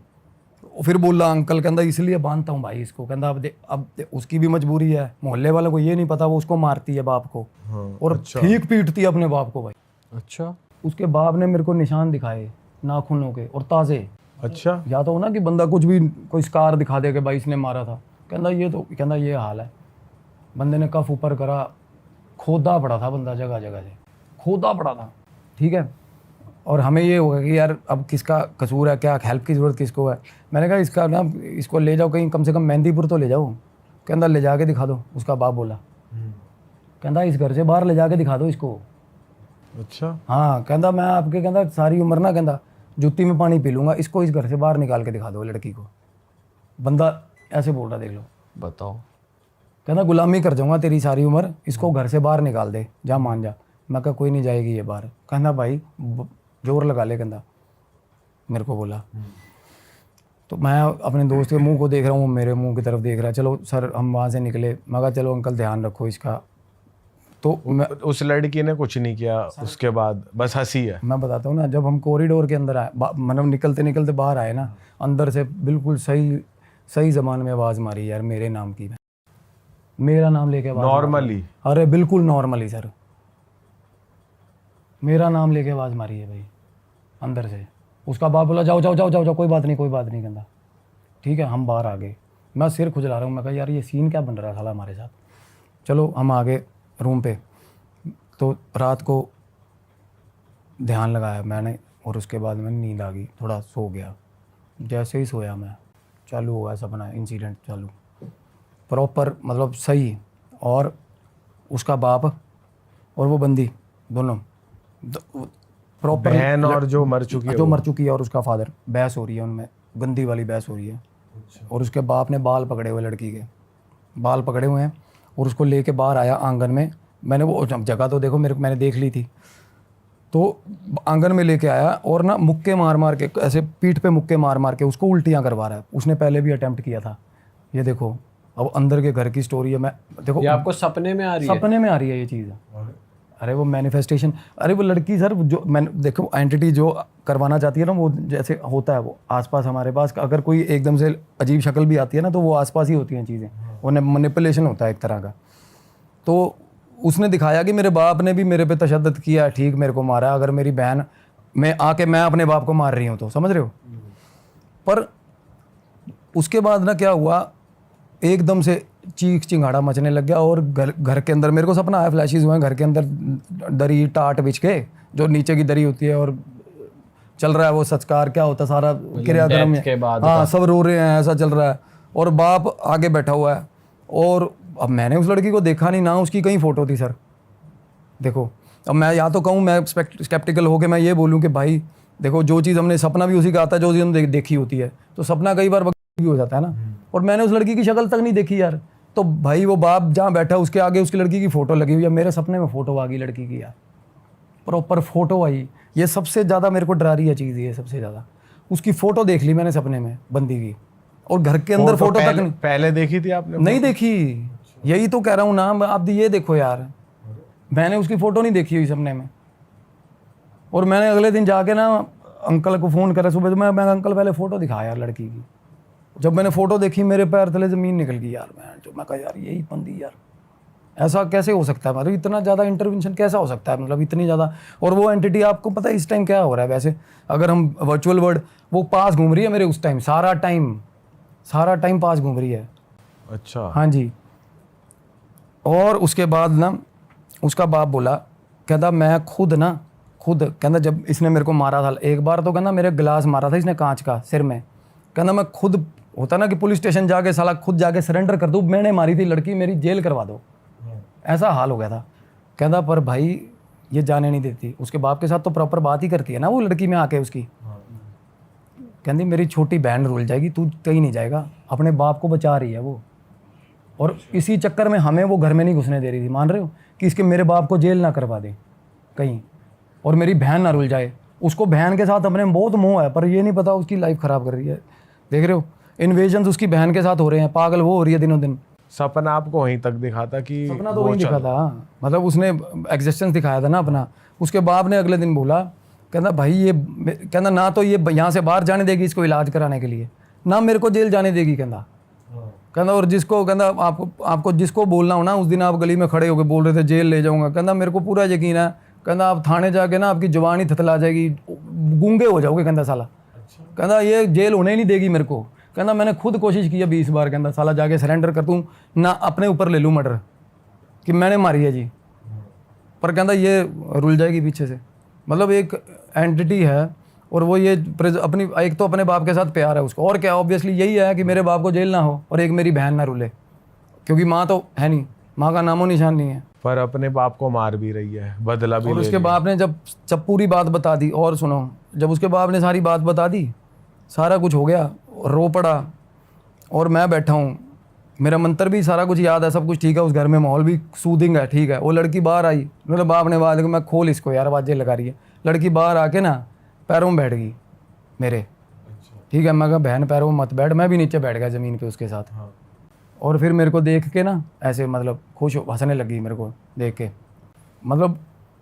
फिर बोला अंकल, कहता इसलिए बांधता हूँ भाई इसको। कहता अब उसकी भी मजबूरी है, मोहल्ले वालों को ये नहीं पता वो उसको मारती है बाप को, और ठीक पीटती है अपने बाप को भाई। अच्छा। उसके बाप ने मेरे को निशान दिखाए नाखूनों के और ताज़े। अच्छा। या तो हो ना कि बंदा कुछ भी कोई स्कार दिखा दे कि भाई इसने मारा था। कहता ये तो, कहता ये हाल है। बंदे ने कफ ऊपर करा, खोदा पड़ा था बंदा, जगह जगह से खोदा पड़ा था, ठीक है। और हमें ये होगा कि यार अब किसका कसूर है, क्या हेल्प की ज़रूरत किसको है। मैंने कहा इसका ना, इसको ले जाओ कहीं, कम से कम मेहंदीपुर तो ले जाओ। कहता ले जाके दिखा दो, उसका बाप बोला। कहता इस घर से बाहर ले जाके दिखा दो इसको। अच्छा। हाँ, कहता मैं आपके, कहता सारी उम्र ना, कहता जूती में पानी पी लूँगा, इसको इस घर से बाहर निकाल के दिखा दो लड़की को। बंदा ऐसे बोल रहा, देख लो। बताओ। कहता गुलामी कर जाऊंगा तेरी सारी उम्र, इसको घर से बाहर निकाल दे, जा मान जा। मैं कहा कोई नहीं जाएगी ये बाहर। कहता भाई जोर लगा ले, कहता मेरे को बोला। तो मैं अपने दोस्त के मुंह को देख रहा हूँ, वो मेरे मुंह की तरफ देख रहा है। चलो सर हम वहाँ से निकले, मैं कहा चलो अंकल ध्यान रखो इसका। तो मैं उस लड़की ने कुछ नहीं किया उसके बाद, बस हंसी है। मैं बताता हूँ ना, जब हम कॉरिडोर के अंदर आए, मतलब निकलते निकलते बाहर आए ना, अंदर से बिल्कुल सही सही ज़बान में आवाज़ मारी यार मेरे नाम की, मेरा नाम लेके आवाज़ नॉर्मली? मारी। अरे बिल्कुल नॉर्मली सर, मेरा नाम लेके आवाज़ मारी है भाई अंदर से। उसका बाप बोला जाओ जाओ जाओ जाओ जाओ, कोई बात नहीं कोई बात नहीं, कहता ठीक है। हम बाहर आ गए, मैं सिर खुजला रहा हूँ। मैं कहा यार ये सीन क्या बन रहा है साला हमारे साथ। चलो हम आ गए रूम पे। तो रात को ध्यान लगाया मैंने, और उसके बाद मैंने नींद आ गई, थोड़ा सो गया। जैसे ही सोया मैं, चालू हुआ सपना, इंसिडेंट चालू प्रॉपर, मतलब सही। और उसका बाप और वो बंदी दोनों प्रॉपर, बहन और जो मर चुकी है, जो मर चुकी है, और उसका फादर, बहस हो रही है उनमें, गंदी वाली बहस हो रही है। और उसके बाप ने बाल पकड़े हुए, लड़की के बाल पकड़े हुए हैं, और उसको लेके बाहर आया आंगन में। मैंने वो जगह तो देखो मेरे को, मैंने देख ली थी। तो आंगन में लेके आया और ना मुक्के मार मार के, ऐसे पीठ पे मुक्के मार मार के उसको उल्टियाँ करवा रहा है। उसने पहले भी अटेम्प्ट किया था। ये देखो अब अंदर के घर की स्टोरी है। मैं देखो ये आपको सपने में आ रही है? सपने में आ रही है ये चीज़। अरे वो मैनिफेस्टेशन, अरे वो लड़की सर, जो मैं देखो एंटिटी जो करवाना चाहती है ना, वो जैसे होता है वो आसपास हमारे पास। अगर कोई एकदम से अजीब शक्ल भी आती है ना, तो वो आसपास ही होती हैं चीज़ें, वो मैनिपुलेशन होता है एक तरह का। तो उसने दिखाया कि मेरे बाप ने भी मेरे पे तशद्दुद किया, ठीक मेरे को मारा। अगर मेरी बहन मैं आके मैं अपने बाप को मार रही हूँ तो, समझ रहे हो। पर उसके बाद ना क्या हुआ, एकदम से चीख चिंगाड़ा मचने लग गया। और घर के अंदर मेरे को सपना आया, फ्लैशेस हुए, घर के अंदर दरी टाट बिछ के, जो नीचे की दरी होती है, और चल रहा है वो संस्कार क्या होता है सारा क्रियाक्रम के बाद हाँ, सब रो रहे हैं, ऐसा चल रहा है। और बाप आगे बैठा हुआ है। और अब मैंने उस लड़की को देखा नहीं ना, उसकी कहीं फोटो थी सर। देखो अब मैं या तो कहूँ, मैं स्केप्टिकल होकर मैं ये बोलूँ कि भाई देखो, जो चीज़ हमने, सपना भी उसी का आता है जो चीज़ हमने देखी होती है। तो सपना कई बार भी हो जाता है ना। और मैंने उस लड़की की शक्ल तक नहीं देखी यार। तो भाई वो बाप जहाँ बैठा उसके आगे उसकी लड़की की फ़ोटो लगी हुई है। मेरे सपने में फ़ोटो आ गई लड़की की यार, प्रॉपर फ़ोटो आई। ये सबसे ज़्यादा मेरे को डरा रही है चीज़, ये सबसे ज़्यादा। उसकी फ़ोटो देख ली मैंने सपने में, बंदी की। और घर के अंदर फ़ोटो तक नहीं, पहले देखी थी आपने? नहीं देखी। यही तो कह रहा हूँ ना, आप ये देखो यार, मैंने उसकी फ़ोटो नहीं देखी हुई सपने में। और मैंने अगले दिन जाके ना अंकल को फ़ोन करा सुबह, तो मैं अंकल पहले फ़ोटो दिखाया यार लड़की की। जब मैंने फ़ोटो देखी, मेरे पैर तले ज़मीन निकल गई यार। मैं कहा यार यही बंदी यार, ऐसा कैसे हो सकता है, मतलब इतना ज़्यादा इंटरवेंशन कैसा हो सकता है, मतलब इतनी ज़्यादा। और वो एंटिटी, आपको पता है इस टाइम क्या हो रहा है वैसे, अगर हम वर्चुअल वर्ल्ड, वो पास घूम रही है मेरे उस टाइम, सारा टाइम पास घूम रही है। अच्छा। हाँ जी। और उसके बाद ना उसका बाप बोला, कहता मैं खुद कहता जब इसने मेरे को मारा था एक बार, तो कहता मेरे गिलास मारा था इसने कांच का सिर में। कहता मैं खुद, होता ना कि पुलिस स्टेशन जाके साला खुद जाके सरेंडर कर दूँ, मैंने मारी थी लड़की, मेरी जेल करवा दो, ऐसा हाल हो गया था। कहता पर भाई ये जाने नहीं देती। उसके बाप के साथ तो प्रॉपर बात ही करती है ना वो लड़की में आके उसकी। कहती मेरी छोटी बहन रुल जाएगी, तू कहीं नहीं जाएगा। अपने बाप को बचा रही है वो। और इसी चक्कर में हमें वो घर में नहीं घुसने दे रही थी, मान रहे हो, कि इसके मेरे बाप को जेल ना करवा दे कहीं, और मेरी बहन ना रुल जाए। उसको बहन के साथ अपने में बहुत मोह है, पर ये नहीं पता उसकी लाइफ ख़राब कर रही है। देख रहे हो, इन्वेजन्स उसकी बहन के साथ हो रहे हैं, पागल वो हो रही है दिनों दिन। सपना आपको वहीं तक दिखाता कि सपना तो वही दिखा था, मतलब उसने एग्जिस्टेंस दिखाया था ना अपना। उसके बाप ने अगले दिन बोला, कहना भाई ये, कहना ना तो ये यहाँ से बाहर जाने देगी इसको इलाज कराने के लिए, ना मेरे को जेल जाने देगी। कहना और जिसको, कहना आपको जिसको बोलना हो ना, उस दिन आप गली में खड़े होकर बोल रहे थे जेल ले जाऊंगा, कहना मेरे को पूरा यकीन है, कहना आप थाने जाके ना आपकी जवान ही थतला जाएगी, गूंगे हो जाओगे, कहना साला। कहना ये जेल होने ही नहीं देगी मेरे को। कहना मैंने खुद कोशिश की है 20 बार, कहना साला जाके सरेंडर कर दूँ ना, अपने ऊपर ले लूँ मर्डर कि मैंने मारी है जी, पर कहना ये रुल जाएगी पीछे से। मतलब एक एंटिटी है, और वो ये अपनी, एक तो अपने बाप के साथ प्यार है उसको, और क्या, ऑब्वियसली यही है कि मेरे बाप को जेल ना हो और एक मेरी बहन ना रुले, क्योंकि माँ तो है नहीं, माँ का नामो निशान नहीं है। पर अपने बाप को मार भी रही है, बदला भी और ले उसके लिया। बाप ने जब पूरी बात बता दी, और सुनो, जब उसके बाप ने सारी बात बता दी, सारा कुछ हो गया, रो पड़ा, और मैं बैठा हूँ, मेरा मंत्र भी सारा कुछ याद है, सब कुछ ठीक है, उस घर में माहौल भी सूदिंग है, ठीक है। वो लड़की बाहर आई, मेरे बाप ने बात, मैं खोल इसको यार, आवाज़ें लगा रही है। लड़की बाहर आके ना पैरों में बैठ गई मेरे, ठीक है। मैं कहा बहन पैरों में मत बैठ, मैं भी नीचे बैठ गया ज़मीन पे उसके साथ। और फिर मेरे को देख के ना ऐसे मतलब खुश हंसने लगी मेरे को देख के, मतलब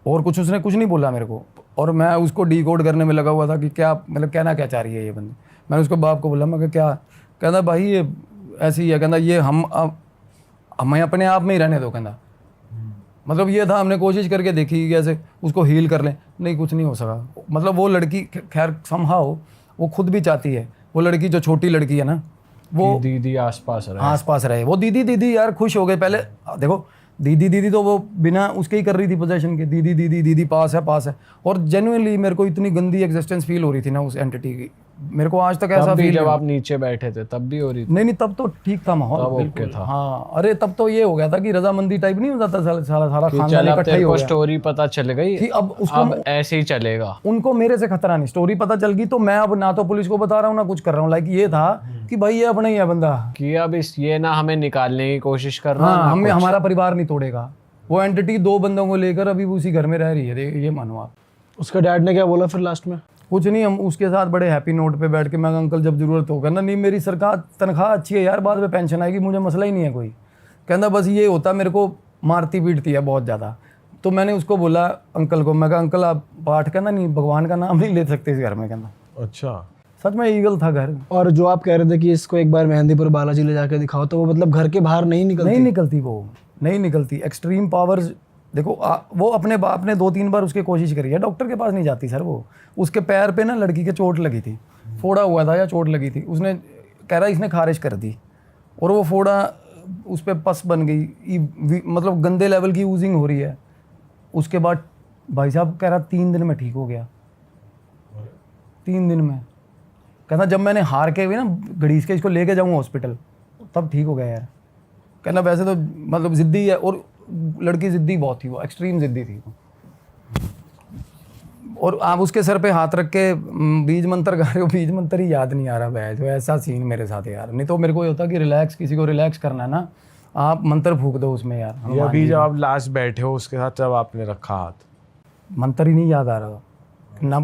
और कुछ उसने कुछ नहीं बोला मेरे को, और मैं उसको डिकोड करने में लगा हुआ था कि क्या मतलब कहना क्या चाह रही है ये बंदी। मैंने उसको बाप को बोला, मैं क्या, कहना भाई ये ऐसी है, कहना ये हमें अपने आप में ही रहने दो, कहना मतलब ये था, हमने कोशिश करके देखी कि ऐसे उसको हील कर लें, नहीं कुछ नहीं हो सका। मतलब वो लड़की खैर समहाउ वो खुद भी चाहती है, वो लड़की जो छोटी लड़की है ना, वो दीदी आसपास रहे। वो दीदी यार खुश हो गए। पहले देखो दीदी तो वो बिना उसके ही कर रही थी पोजेशन के, दीदी पास है। और जेन्युइनली मेरे को इतनी गंदी एग्जिस्टेंस फील हो रही थी ना उस एंटिटी की, मेरे को आज तक ऐसा फील। जब आप नीचे बैठे थे तब भी हो रही थी? नहीं तब तो ठीक था माहौल, बिल्कुल था। हाँ अरे तब तो ये हो गया था कि रजामंदी टाइप नहीं हो जाता, सारा खानदान इकट्ठा ही हो गया। स्टोरी पता चल गई कि अब उसको अब ऐसे ही चलेगा। उनको मेरे से खतरा नहीं, स्टोरी पता चल गई तो मैं अब ना तो पुलिस को बता रहा हूँ ना कुछ कर रहा हूँ। लाइक ये था कि भाई ये अपना ही है बंदा, कि अब ये ना हमें निकालने की कोशिश कर रहा है, हाँ हमें हमारा परिवार नहीं तोड़ेगा। वो एंटिटी 2 बंदों को लेकर अभी उसी घर में रह रही है, ये मानो आप। उसका डैड ने क्या बोला फिर लास्ट में? कुछ नहीं, हम उसके साथ बड़े हैप्पी नोट पे बैठ के, मैं अंकल जब जरूरत होगा ना, नहीं मेरी सरकार तनख्वाह अच्छी है यार, बाद में पेंशन आएगी, मुझे मसला ही नहीं है कोई। कहना बस ये होता मेरे को मारती पीटती है बहुत ज़्यादा। तो मैंने उसको बोला अंकल को, मैं कहा अंकल आप पाठ करना नहीं, भगवान का नाम नहीं ले सकते इस घर में। कहना अच्छा, सच में ईगल था घर। और जो आप कह रहे थे कि इसको एक बार मेहंदीपुर बालाजी ले जाके दिखाओ, तो वो मतलब घर के बाहर नहीं निकलती? वो नहीं निकलती। एक्सट्रीम पावर्स देखो, वो अपने बाप ने 2-3 बार उसकी कोशिश करी है, डॉक्टर के पास नहीं जाती सर। वो उसके पैर पे ना लड़की के चोट लगी थी, फोड़ा हुआ था या चोट लगी थी, उसने कह रहा इसने खारिज कर दी, और वो फोड़ा उस पर पस बन गई, मतलब गंदे लेवल की यूजिंग हो रही है। उसके बाद भाई साहब कह रहा 3 दिन में ठीक हो गया, 3 दिन में। कहना जब मैंने हार के भी ना घड़ीस के इसको लेके जाऊँगा हॉस्पिटल, तब ठीक हो गया यार। कहना वैसे तो मतलब ज़िद्दी है, और लड़की ज़िद्दी बहुत थी, वो एक्सट्रीम ज़िद्दी थी। और आप उसके सर पे हाथ रख के बीज मंत्र गा रहे हो, बीज मंत्र ही याद नहीं आ रहा है, जो ऐसा सीन मेरे साथ है यार। नहीं तो मेरे को ये होता कि रिलैक्स, किसी को रिलैक्स करना है ना, आप मंत्र फूक दो उसमें यार। ये अभी जब आप लास्ट बैठे हो उसके साथ जब आपने रखा हाथ, मंत्र ही नहीं याद आ रहा ना,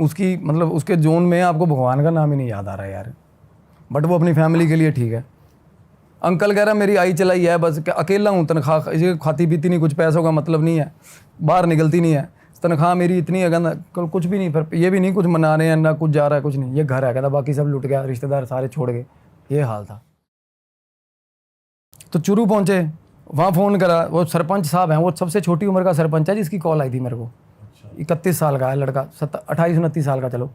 उसकी मतलब उसके जोन में आपको भगवान का नाम ही नहीं याद आ रहा यार। बट वो अपनी फैमिली के लिए ठीक है। अंकल कह रहा मेरी आई चलाई है, बस अकेला हूँ, तनख्वाह इसे खाती पीती नहीं, कुछ पैसों का मतलब नहीं है, बाहर निकलती नहीं है, तनख्वाह मेरी इतनी है, कहना कुछ भी नहीं, फिर ये भी नहीं कुछ मना रहे हैं ना कुछ जा रहा है, कुछ नहीं, ये घर है, कहता बाकी सब लुट गया, रिश्तेदार सारे छोड़ गए, ये हाल था। तो चुरू पहुँचे, वहाँ फ़ोन करा, वो सरपंच साहब हैं, वो सबसे छोटी उम्र का सरपंच है जिसकी कॉल आई थी मेरे को। 31 साल का है लड़का, 28-29 साल का, चलो।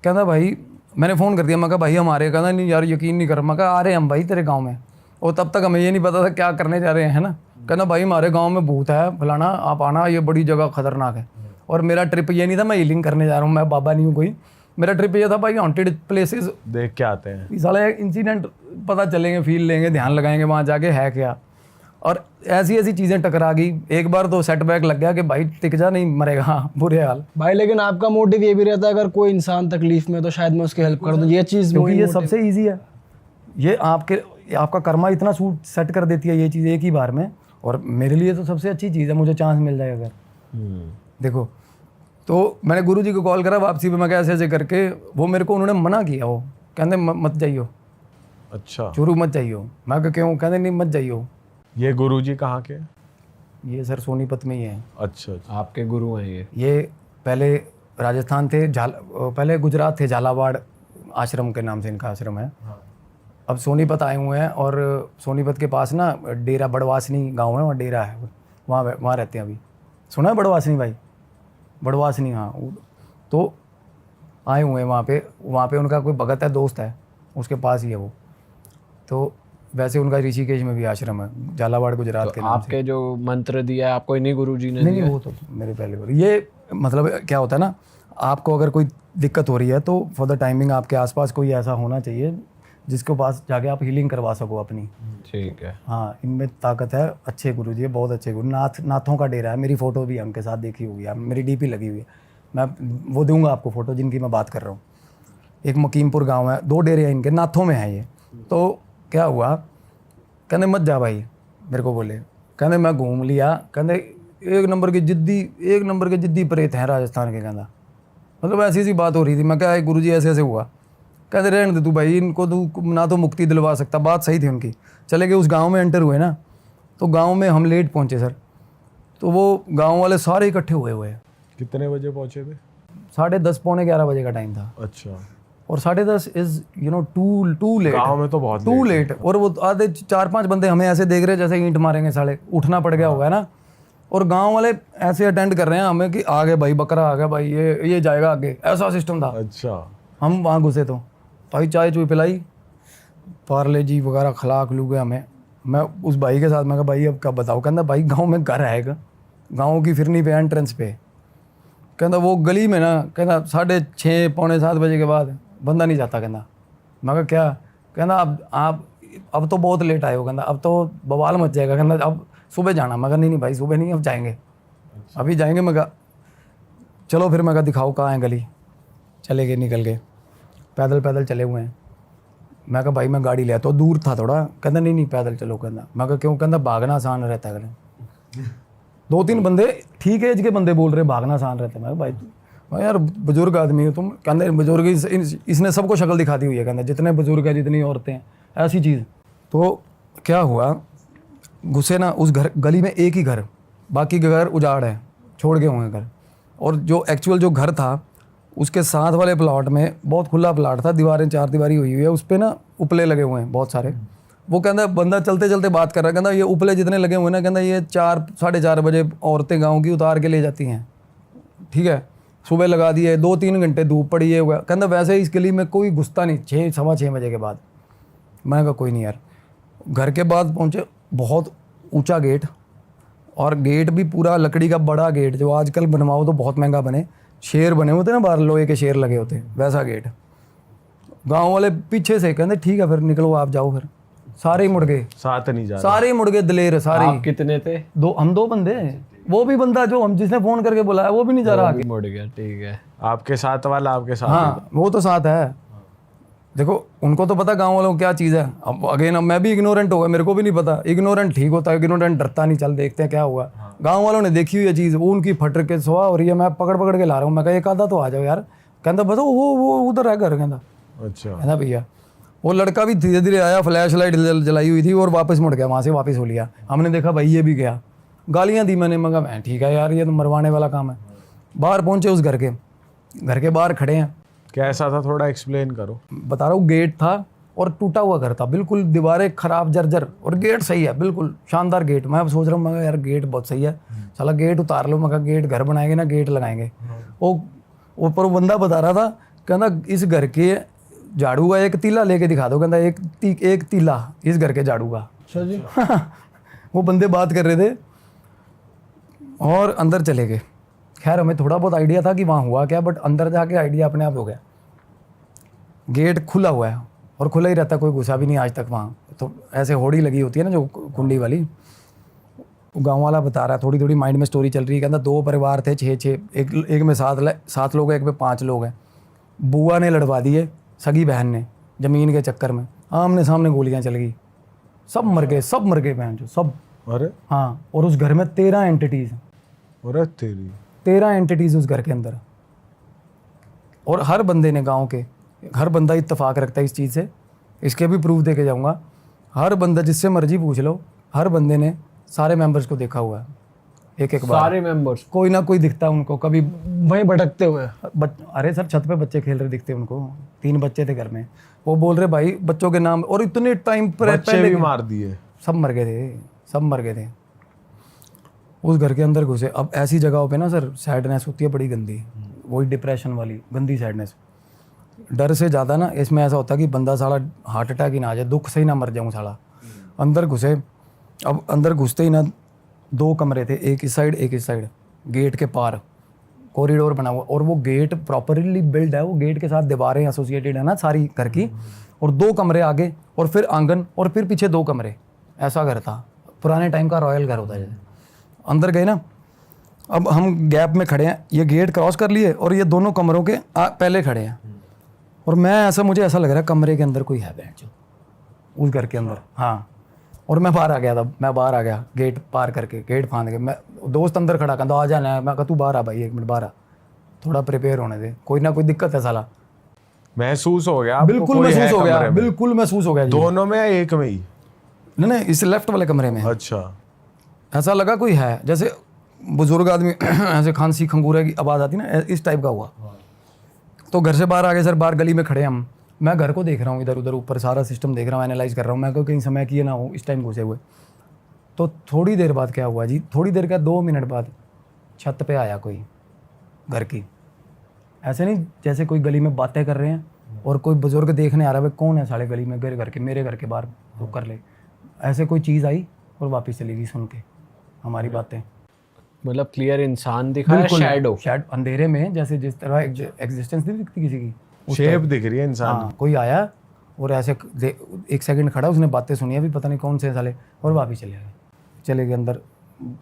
कहता भाई मैंने फ़ोन कर दिया, मैं कहा भाई हमारे, कहना नहीं यार यकीन नहीं कर, मैं कहा आ रहे हम भाई तेरे गांव में। और तब तक हमें ये नहीं पता था क्या करने जा रहे हैं, है ना। कहना भाई हमारे गांव में भूत है फलाना, आप आना, ये बड़ी जगह खतरनाक है। और मेरा ट्रिप ये नहीं था मैं हीलिंग करने जा रहा हूँ, मैं बाबा नहीं हूँ कोई, मेरा ट्रिप ये था भाई हॉन्टेड प्लेसेस देख के आते हैं, साले इंसिडेंट पता चलेंगे, फील लेंगे, ध्यान लगाएंगे वहाँ जाके है क्या। और ऐसी ऐसी चीज़ें टकरा गई। एक बार तो सेटबैक लग गया कि भाई टिक जा, नहीं मरेगा, बुरे हाल भाई। लेकिन आपका मोटिव ये भी रहता है अगर कोई इंसान तकलीफ में तो शायद मैं उसकी हेल्प कर दूं, ये चीज़ क्योंकि ये सबसे ईजी है। ये आपके आपका कर्मा इतना सूट सेट कर देती है ये चीज़ एक ही बार में, और मेरे लिए तो सबसे अच्छी चीज़ है, मुझे चांस मिल जाए अगर। देखो, तो मैंने गुरुजी को कॉल करा वापसी पे, मैं कैसे ऐसे करके, वो मेरे को उन्होंने मना किया, वो कहते मत जाइयो, अच्छा, चूरू मत जाइयो। मैं कहा क्यों? कहते नहीं मत जाइयो। ये गुरुजी कहाँ के? ये सर सोनीपत में ही है। अच्छा, अच्छा। आपके गुरु हैं ये पहले राजस्थान थे, पहले गुजरात थे, झालावाड़ आश्रम के नाम से इनका आश्रम है। अब सोनीपत आए हुए हैं, और सोनीपत के पास ना डेरा बड़वासनी गांव है, वहाँ डेरा है, वहाँ रहते हैं अभी। सुना है बड़वासनी भाई? बड़वासनी, हाँ। तो आए हुए हैं वहाँ पे उनका कोई भगत है, दोस्त है, उसके पास ही है वो। तो वैसे उनका ऋषिकेश में भी आश्रम है, झालावाड़ गुजरात के नाम से। आपके जो मंत्र दिया है आपको इन्हीं गुरुजी ने नहीं दिया? वो तो मेरे पहले गुरु। ये मतलब क्या होता है ना, आपको अगर कोई दिक्कत हो रही है तो फॉर द टाइमिंग आपके आसपास कोई ऐसा होना चाहिए जिसके पास जाके आप हीलिंग करवा सको अपनी। ठीक है। हाँ, इनमें ताकत है। अच्छे गुरु जी, बहुत अच्छे गुरु। नाथों का डेरा है, मेरी फ़ोटो भी है उनके साथ, देखी हुई है, मेरी डीपी लगी हुई है। मैं वो दूंगा आपको फ़ोटो जिनकी मैं बात कर रहा हूँ। एक मकीमपुर गांव है, 2 डेरे हैं इनके, नाथों में है ये। तो क्या हुआ, कहते मत जा भाई, मेरे को बोले, कहते मैं घूम लिया, कहते एक नंबर के जिद्दी प्रेत हैं राजस्थान के। कहना मतलब ऐसी सी बात हो रही थी। मैं क्या गुरु जी ऐसे ऐसे हुआ? कहते रहने दे तू भाई, इनको तू ना तो मुक्ति दिलवा सकता। बात सही थी उनकी। चले गए उस गांव में, एंटर हुए ना, तो गांव में हम लेट पहुंचे सर, तो वो गांव वाले सारे इकट्ठे हुए हैं। कितने बजे पहुंचे थे? 10:30 पौने 11 बजे का टाइम था। अच्छा। और 10:30 इज टू लेट। गाँव में तो बहुत टू लेट। और वो आधे 4-5 बंदे हमें ऐसे देख रहे जैसे ईंट मारेंगे साले, उठना पड़ गया होगा है ना। और गांव वाले ऐसे अटेंड कर रहे हैं हमें कि आ गए भाई, बकरा आ गया भाई, ये जाएगा आगे, ऐसा सिस्टम था। अच्छा। हम वहाँ घुसे तो भाई चाय चुई पिलाई, पार्ले जी वगैरह खिला खलू गए हमें। मैं उस भाई के साथ, मैं कहा भाई अब कब बताओ? कहता भाई गांव में घर है, गांव की फिरनी पे एंट्रेंस पे। कहता वो गली में ना, कहता 6:30 पौने 7 बजे के बाद बंदा नहीं जाता। कहता मैं कहा क्या? कहता अब तो बहुत लेट आए हो, कहता अब तो बवाल मच जाएगा, कहता अब सुबह जाना। मैं कहा नहीं भाई सुबह नहीं, अब जाएंगे, अभी जाएंगे। मैं कहा चलो फिर। मैं कहा दिखाओ कहाँ है गली। चले गए, निकल गए, पैदल चले हुए हैं। मैं कहा भाई मैं गाड़ी ले आता हूँ, दूर था थोड़ा। कहता नहीं पैदल चलो। कहता मैं कहा क्यों? कहता भागना आसान रहता है। 2-3 बंदे ठीक एज के बंदे बोल रहे भागना आसान रहता है। मैं भाई यार बुजुर्ग आदमी हो तुम। कहते बुजुर्ग इसने सबको शक्ल दिखा दी हुई है। कहते जितने बुजुर्ग हैं, जितनी औरतें हैं, ऐसी चीज़। तो क्या हुआ, घुसे ना उस गली में, एक ही घर, बाकी के घर उजाड़ है, छोड़ गए होंगे घर। और जो एक्चुअल जो घर था उसके साथ वाले प्लॉट में, बहुत खुला प्लॉट था, दीवारें 4 दीवारी हुई है, उस पर ना उपले लगे हुए हैं बहुत सारे। वो कहता बंदा चलते चलते बात कर रहा है, कहता ये उपले जितने लगे हुए ना, कहता ये 4-4:30 बजे औरतें गाँव की उतार के ले जाती हैं। ठीक है, सुबह लगा दिए, 2-3 घंटे धूप पड़ी है। कहता वैसे ही इस गली में कोई घुसता नहीं 6-6:15 बजे के बाद। मैंने कहा कोई नहीं यार। घर के बाद पहुँचे, बहुत ऊंचा गेट, और गेट भी पूरा लकड़ी का बड़ा गेट, जो आजकल बनवाओ तो बहुत महंगा बने, शेर बने होते ना बाहर, लोहे के शेर लगे होते, वैसा गेट। गांव वाले पीछे से कहते ठीक है फिर निकलो आप जाओ। फिर सारे ही मुड़ गए, साथ नहीं जा सारे ही मुड़ गए, दलेर सारे। आप कितने थे? हम 2 बंदे। वो भी बंदा जो हम जिसने फोन करके बुलाया वो भी नहीं जा रहा आगे। मुड़ गया। ठीक है। आपके साथ वाला आपके साथ? हाँ वो तो साथ है। देखो उनको तो पता गांव वालों को क्या चीज़ है। अब अगेन मैं भी इग्नोरेंट हो गया, मेरे को भी नहीं पता। इग्नोरेंट ठीक होता है, इग्नोरेंट डरता नहीं, चल देखते हैं क्या हुआ। गांव वालों ने देखी हुई है चीज़, वो उनकी फट के सुहा हो रही है, मैं पकड़ के ला रहा हूँ। मैं कहा एक आधा तो आ जाओ यार। कहता बस वो उधर है घर। कहता अच्छा। भैया वो लड़का भी धीरे धीरे आया, फ्लैश लाइट जलाई हुई थी, और वापस मुड़ गया, वहाँ से वापस हो लिया। हमने देखा भाई ये भी गया, गालियाँ दी मैंने। मगा मैं ठीक है यार, ये तो मरवाने वाला काम है। बाहर पहुँचे, उस घर के बाहर खड़े हैं। कैसा था थोड़ा एक्सप्लेन करो। बता रहा हूँ, गेट था और टूटा हुआ घर था, बिल्कुल दीवारें खराब जर्जर, और गेट सही है, बिल्कुल शानदार गेट। मैं अब सोच रहा हूँ मगर यार गेट बहुत सही है, चला गेट उतार लो। मगर गेट घर बनाएंगे ना, गेट लगाएंगे। वो ऊपर वो बंदा बता रहा था, कहना इस घर के झाड़ू का एक तीला लेके दिखा दो। कहता एक तीला इस घर के झाड़ू का। अच्छा जी। वो बंदे बात कर रहे थे और अंदर चले गए। खैर हमें थोड़ा बहुत आइडिया था कि वहाँ हुआ क्या, बट अंदर जाके आइडिया अपने आप हो गया। गेट खुला हुआ है और खुला ही रहता, कोई घुसा भी नहीं आज तक वहाँ। तो ऐसे होड़ी लगी होती है ना जो कुंडी वाली। गांव वाला बता रहा है, थोड़ी थोड़ी माइंड में स्टोरी चल रही है। कहता 2 परिवार थे, 6 एक में 7 लोग हैं, एक में 5 लोग हैं। बुआ ने लड़वा दिए, सगी बहन ने, ज़मीन के चक्कर में आमने सामने गोलियाँ चल गई। सब मर गए बहन जो सब। अरे हाँ, और उस घर में 13 एंटिटीज, अरे तेरी 13 एंटिटीज उस घर के अंदर। और हर बंदे ने, गांव के हर बंदा इत्तेफाक रखता है इस चीज़ से, इसके भी प्रूफ दे के जाऊंगा। हर बंदा, जिससे मर्जी पूछ लो, हर बंदे ने सारे मेंबर्स को देखा हुआ है एक एक बार। सारे मेंबर्स कोई ना कोई दिखता है उनको कभी। वहीं भटकते हुए। अरे सर, छत पे बच्चे खेल रहे दिखते उनको, 3 बच्चे थे घर में। वो बोल रहे भाई बच्चों के नाम, और इतने टाइम पर बच्चे पहले भी मार दिए। सब मर गए थे, सब मर गए थे। उस घर के अंदर घुसे। अब ऐसी जगहों पे ना सर सैडनेस होती है बड़ी गंदी, वही डिप्रेशन वाली गंदी सैडनेस। डर से ज़्यादा ना इसमें ऐसा होता है कि बंदा साला हार्ट अटैक ही ना आ जाए, दुख से ही ना मर जाऊँ साला। अंदर घुसे। अब अंदर घुसते ही ना 2 कमरे थे, एक इस साइड एक इस साइड, गेट के पार कॉरिडोर बना हुआ। और वो गेट प्रॉपरली बिल्ड है, वो गेट के साथ दीवारें एसोसिएटेड है ना सारी घर की। और 2 कमरे आगे, और फिर आंगन, और फिर पीछे 2 कमरे। ऐसा घर था, पुराने टाइम का रॉयल घर होता है जैसे। अंदर गए ना, अब हम गैप में खड़े हैं, ये गेट क्रॉस कर लिए और ये दोनों कमरों के पहले खड़े हैं। और मुझे ऐसा लग रहा है कमरे के अंदर कोई है बैठ जो, उस घर के अंदर। हाँ, और मैं बाहर आ गया था, मैं बाहर आ गया गेट पार करके, गेट फांद के। मैं दोस्त अंदर खड़ा कहता आ जाना है, मैं कहा तू बाहर आ भाई, 1 मिनट बाहर आ, थोड़ा प्रिपेयर होने दे, कोई ना कोई दिक्कत है साला। महसूस हो गया आपको बिल्कुल कोई है महसूस हो गया, कमरे में? बिल्कुल महसूस हो गया जी। दोनों में या एक में ही? नहीं, इस लेफ्ट वाले कमरे में अच्छा। ऐसा लगा कोई है, जैसे बुजुर्ग आदमी ऐसे खांसी खंगूरे की आवाज़ आती ना, इस टाइप का हुआ। तो घर से बाहर आ गए सर, बाहर गली में खड़े हम। मैं घर को देख रहा हूँ, इधर उधर ऊपर सारा सिस्टम देख रहा हूँ, एनालाइज कर रहा हूँ। मैं को कहीं समय किए ना हो इस टाइम घुसे हुए। तो थोड़ी देर बाद क्या हुआ जी, थोड़ी देर का 2 मिनट बाद छत पे आया कोई घर की। ऐसे नहीं जैसे कोई गली में बातें कर रहे हैं और कोई बुजुर्ग देखने आ रहा है, कौन है साले गली में, घर के मेरे घर के बाहर रुक कर ले। ऐसे कोई चीज़ आई और वापस चली गई सुन के हमारी बातें। मतलब क्लियर इंसान दिखा है, शैडो अंधेरे में, जैसे जिस तरह एग्जिस्टेंस नहीं दिखती किसी की, शेप दिख रही है इंसान। हाँ, कोई आया और ऐसे 1 सेकंड खड़ा, उसने बातें सुनी, अभी पता नहीं कौन से साले, और वापिस चले गए अंदर।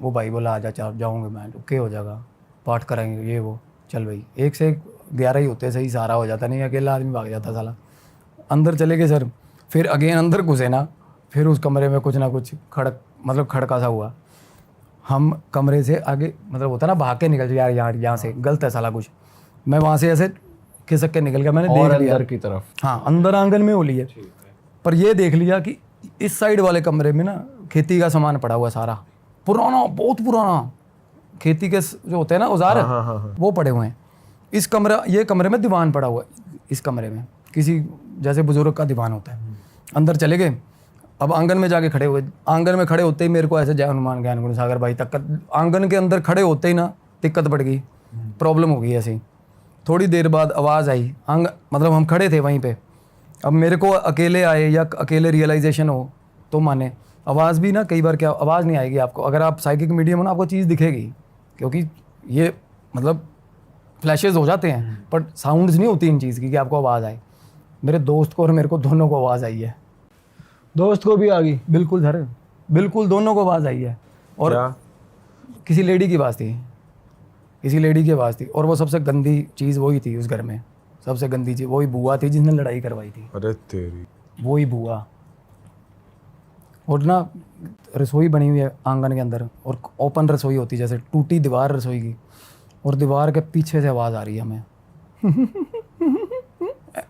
वो भाई बोला आजा जाऊँगे मैं, ओके हो जाएगा, पाठ कराएंगे ये वो। चल भाई, 1 से 11 ही होते, सही सारा हो जाता, नहीं अकेला आदमी भाग जाता साला। अंदर चले गए सर, फिर अगेन अंदर घुसे ना, फिर उस कमरे में कुछ ना कुछ खड़का सा हुआ। हम कमरे से आगे, मतलब होता ना भाग के निकल जाए यार यहाँ से गलत है साला कुछ। मैं वहाँ से ऐसे खिसक के निकल गया, मैंने देख लिया अंदर की तरफ। हाँ, अंदर आंगन में होली है। पर ये देख लिया कि इस साइड वाले कमरे में ना खेती का सामान पड़ा हुआ सारा, पुराना, बहुत पुराना खेती के जो होते हैं ना औजार, वो पड़े हुए हैं। ये कमरे में दीवान पड़ा हुआ है, इस कमरे में किसी जैसे बुजुर्ग का दीवान होता है। अंदर चले गए। अब आंगन में जाके खड़े हुए। आंगन में खड़े होते ही मेरे को ऐसे जय हनुमान ज्ञान गुण सागर भाई तक, आंगन के अंदर खड़े होते ही ना दिक्कत बढ़ गई, प्रॉब्लम हो गई ऐसी। थोड़ी देर बाद आवाज़ आई, मतलब हम खड़े थे वहीं पे। अब मेरे को अकेले आए या अकेले रियलाइजेशन हो तो माने, आवाज़ भी ना कई बार क्या आवाज़ नहीं आएगी आपको, अगर आप साइकिक मीडियम हो ना आपको चीज़ दिखेगी, क्योंकि ये मतलब फ्लैशेज हो जाते हैं, बट साउंड्स नहीं होती इन चीज़ की कि आपको आवाज़ आए। मेरे दोस्त को और मेरे को दोनों को आवाज़ आई है। दोस्त को भी आ गई? बिल्कुल सर, बिल्कुल दोनों को आवाज़ आई है। और क्या? किसी लेडी की आवाज़ थी, किसी लेडी की आवाज़ थी। और वो सबसे गंदी चीज़ वही थी उस घर में, सबसे गंदी चीज़ वही बुआ थी जिसने लड़ाई करवाई थी, अरे तेरी, वही बुआ। और ना रसोई बनी हुई है आंगन के अंदर, और ओपन रसोई होती है, जैसे टूटी दीवार रसोई की, और दीवार के पीछे से आवाज़ आ रही है हमें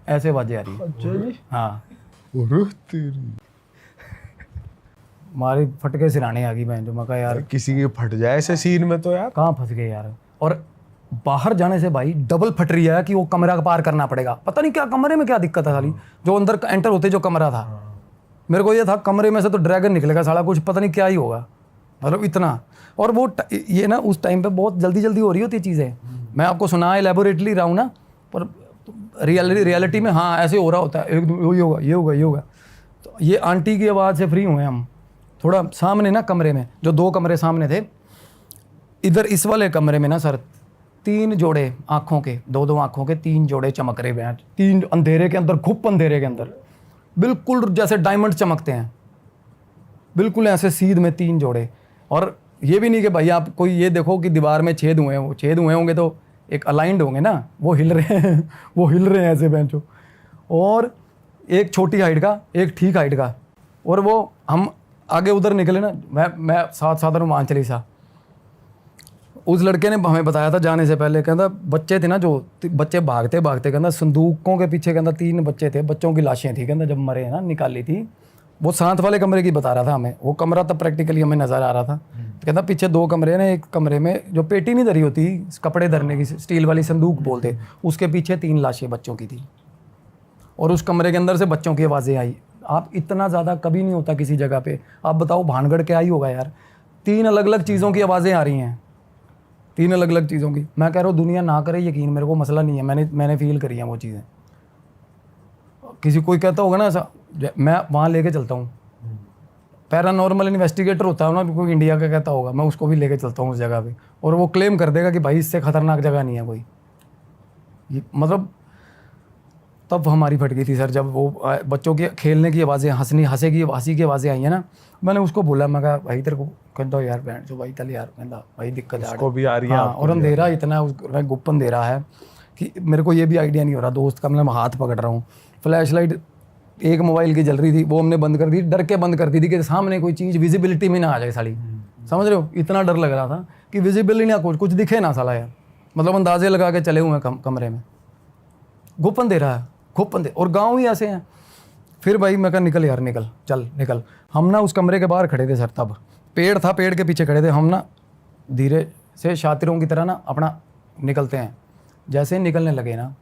ऐसे आवाज़ें आ रही है। अच्छा जी। हाँ, अरे तेरी, हमारी फटके सिराने आ गई मैं, जो मैं कहा यार किसी की फट जाए ऐसे सीन में तो यार। कहाँ फंस गए यार। और बाहर जाने से भाई डबल फट रही है कि वो कमरा पार करना पड़ेगा। पता नहीं क्या कमरे में क्या दिक्कत है साली, जो अंदर एंटर होते जो कमरा था, मेरे को ये था कमरे में से तो ड्रैगन निकलेगा साला, कुछ पता नहीं क्या ही होगा, मतलब इतना। और वो ये ना उस टाइम पे बहुत जल्दी जल्दी हो रही होती चीज़ें। मैं आपको सुना एलेबोरेटली रहा हूँ ना, पर रियलिटी में हाँ ऐसे हो रहा होता है, एक ये होगा ये होगा ये होगा। तो ये आंटी की आवाज़ से फ्री हुए हम। थोड़ा सामने ना कमरे में, जो 2 कमरे सामने थे, इधर इस वाले कमरे में ना सर 3 जोड़े आँखों के, 2-2 आँखों के 3 जोड़े चमक रहे हैं, 3 अंधेरे के अंदर, घुप अंधेरे के अंदर, बिल्कुल जैसे डायमंड चमकते हैं, बिल्कुल ऐसे सीध में 3 जोड़े। और ये भी नहीं कि भाई आप कोई ये देखो कि दीवार में छेद हुए हैं, वो छेद हुए होंगे तो एक अलाइंड होंगे ना, वो हिल रहे हैं वो हिल रहे हैं ऐसे बेंचो। और एक छोटी हाइट का, एक ठीक हाइट का, और वो हम आगे उधर निकले ना, मैं साथ साथ मान चली सा। उस लड़के ने हमें बताया था जाने से पहले, कहता बच्चे थे ना जो बच्चे भागते भागते, कहता संदूकों के पीछे, कहता 3 बच्चे थे, बच्चों की लाशें थी, कहता जब मरे ना निकाली थी। वो साथ वाले कमरे की बता रहा था हमें, वो कमरा तब प्रैक्टिकली हमें नजर आ रहा था। तो कहता पीछे 2 कमरे ने, एक कमरे में जो पेटी नहीं धरी होती कपड़े धरने की, स्टील वाली संदूक बोलते, उसके पीछे 3 लाशें बच्चों की थी, और उस कमरे के अंदर से बच्चों की आवाज़ें आई। आप इतना ज़्यादा कभी नहीं होता किसी जगह पे। आप बताओ भानगढ़ क्या ही होगा यार, 3 अलग अलग चीज़ों की आवाज़ें आ रही हैं, 3 अलग अलग चीज़ों की। मैं कह रहा हूँ दुनिया ना करे यकीन, मेरे को मसला नहीं है, मैंने फील करी है वो चीज़ें। किसी कोई कहता होगा ना ऐसा, मैं वहाँ लेके चलता हूँ। पैरानॉर्मल इन्वेस्टिगेटर होता है ना कोई इंडिया का, कहता होगा मैं उसको भी लेके चलता हूँ उस जगह पे, और वो क्लेम कर देगा कि भाई इससे खतरनाक जगह नहीं है कोई। मतलब तब हमारी फट गई थी सर, जब वो बच्चों के खेलने की आवाज़ें, हंसी की आवाज़ें आई है ना। मैंने उसको बोला, मैं कहा भाई तेरे को कहता यार बहन जो भाई चल यार, कहता भाई दिक्कत उसको भी आ रही है, और अंधेरा इतना गुप्पन दे रहा है कि मेरे को ये भी आइडिया नहीं हो रहा दोस्त का, मैं हाथ पकड़ रहा हूँ। फ्लैश लाइट एक मोबाइल की जल रही थी, वो हमने बंद कर दी, डर के बंद कर दी थी कि सामने कोई चीज़ विजिबिलिटी में ना आ जाए साली, समझ रहे हो। इतना डर लग रहा था कि विजिबिलिटी ना कुछ दिखे ना साला यार। मतलब अंदाजे लगा के चले हुए हैं कमरे में, गुप्पन दे रहा है, गुप्पन दे। और गाँव ही ऐसे हैं। फिर भाई मैं कहा निकल यार, निकल चल निकल। हम ना उस कमरे के बाहर खड़े थे सर, तब पेड़ था, पेड़ के पीछे खड़े थे हम ना, धीरे से शातिरों की तरह ना अपना निकलते हैं। जैसे ही निकलने लगे ना,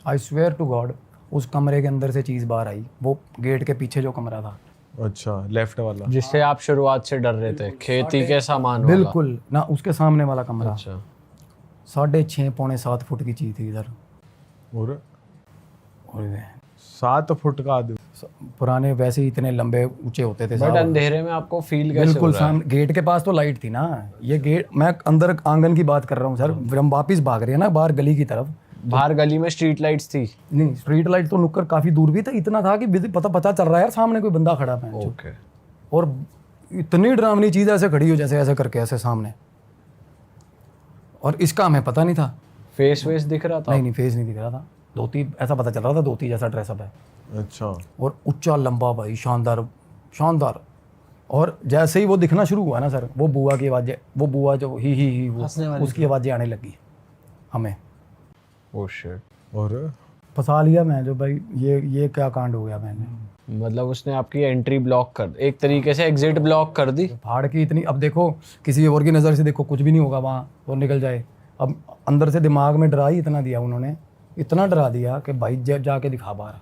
आई स्वेयर टू गॉड उस कमरे के अंदर से चीज़ बाहर आई, वो गेट के पीछे जो कमरा था। अच्छा, लेफ्ट वाला जिससे आप शुरुआत से डर रहे थे, खेती के सामान वाला। बिल्कुल ना, उसके सामने वाला कमरा। अच्छा, 6.5 पौने 7 फुट की चीज़ थी इधर। और और 7 फुट का आदमी, पुराने वैसे ही इतने लंबे ऊंचे होते थे बट साहब। अंधेरे में आपको फील कैसे हो बिल्कुल रहा है? सामने गेट के पास तो लाइट थी ना, ये गेट, मैं अंदर आंगन की बात कर रहा हूँ सर। हम वापिस भाग रहे हैं ना बाहर गली की तरफ। बाहर गली में स्ट्रीट लाइट्स थी? नहीं, स्ट्रीट लाइट तो नुक्कर काफी दूर भी था, इतना था कि पता चल रहा है यार सामने कोई बंदा खड़ा है। ओके। और इतनी डरावनी चीज ऐसे खड़ी हो, जैसे ऐसे करके ऐसे सामने, और इसका हमें पता नहीं था। फेस वेस दिख रहा था? नहीं फेस नहीं दिख रहा था, धोती ऐसा पता चल रहा था, धोती जैसा ड्रेसअप है। अच्छा, और ऊंचा लंबा भाई, शानदार शानदार। और जैसे ही वो दिखना शुरू हुआ ना सर, वो बुआ की आवाज़ें, वो बुआ जो ही वो उसकी आवाज़ें आने लगी हमें। Oh shit. और फंसा लिया मैं, जो भाई ये क्या कांड हो गया मैंने। मतलब उसने आपकी एंट्री ब्लॉक कर, एक तरीके से एग्जिट ब्लॉक कर दी। फाड़ की इतनी, अब देखो किसी और की नज़र से देखो कुछ भी नहीं होगा वहाँ, और निकल जाए। अब अंदर से दिमाग में डरा ही इतना दिया उन्होंने, इतना डरा दिया कि भाई जाके दिखा बाहर।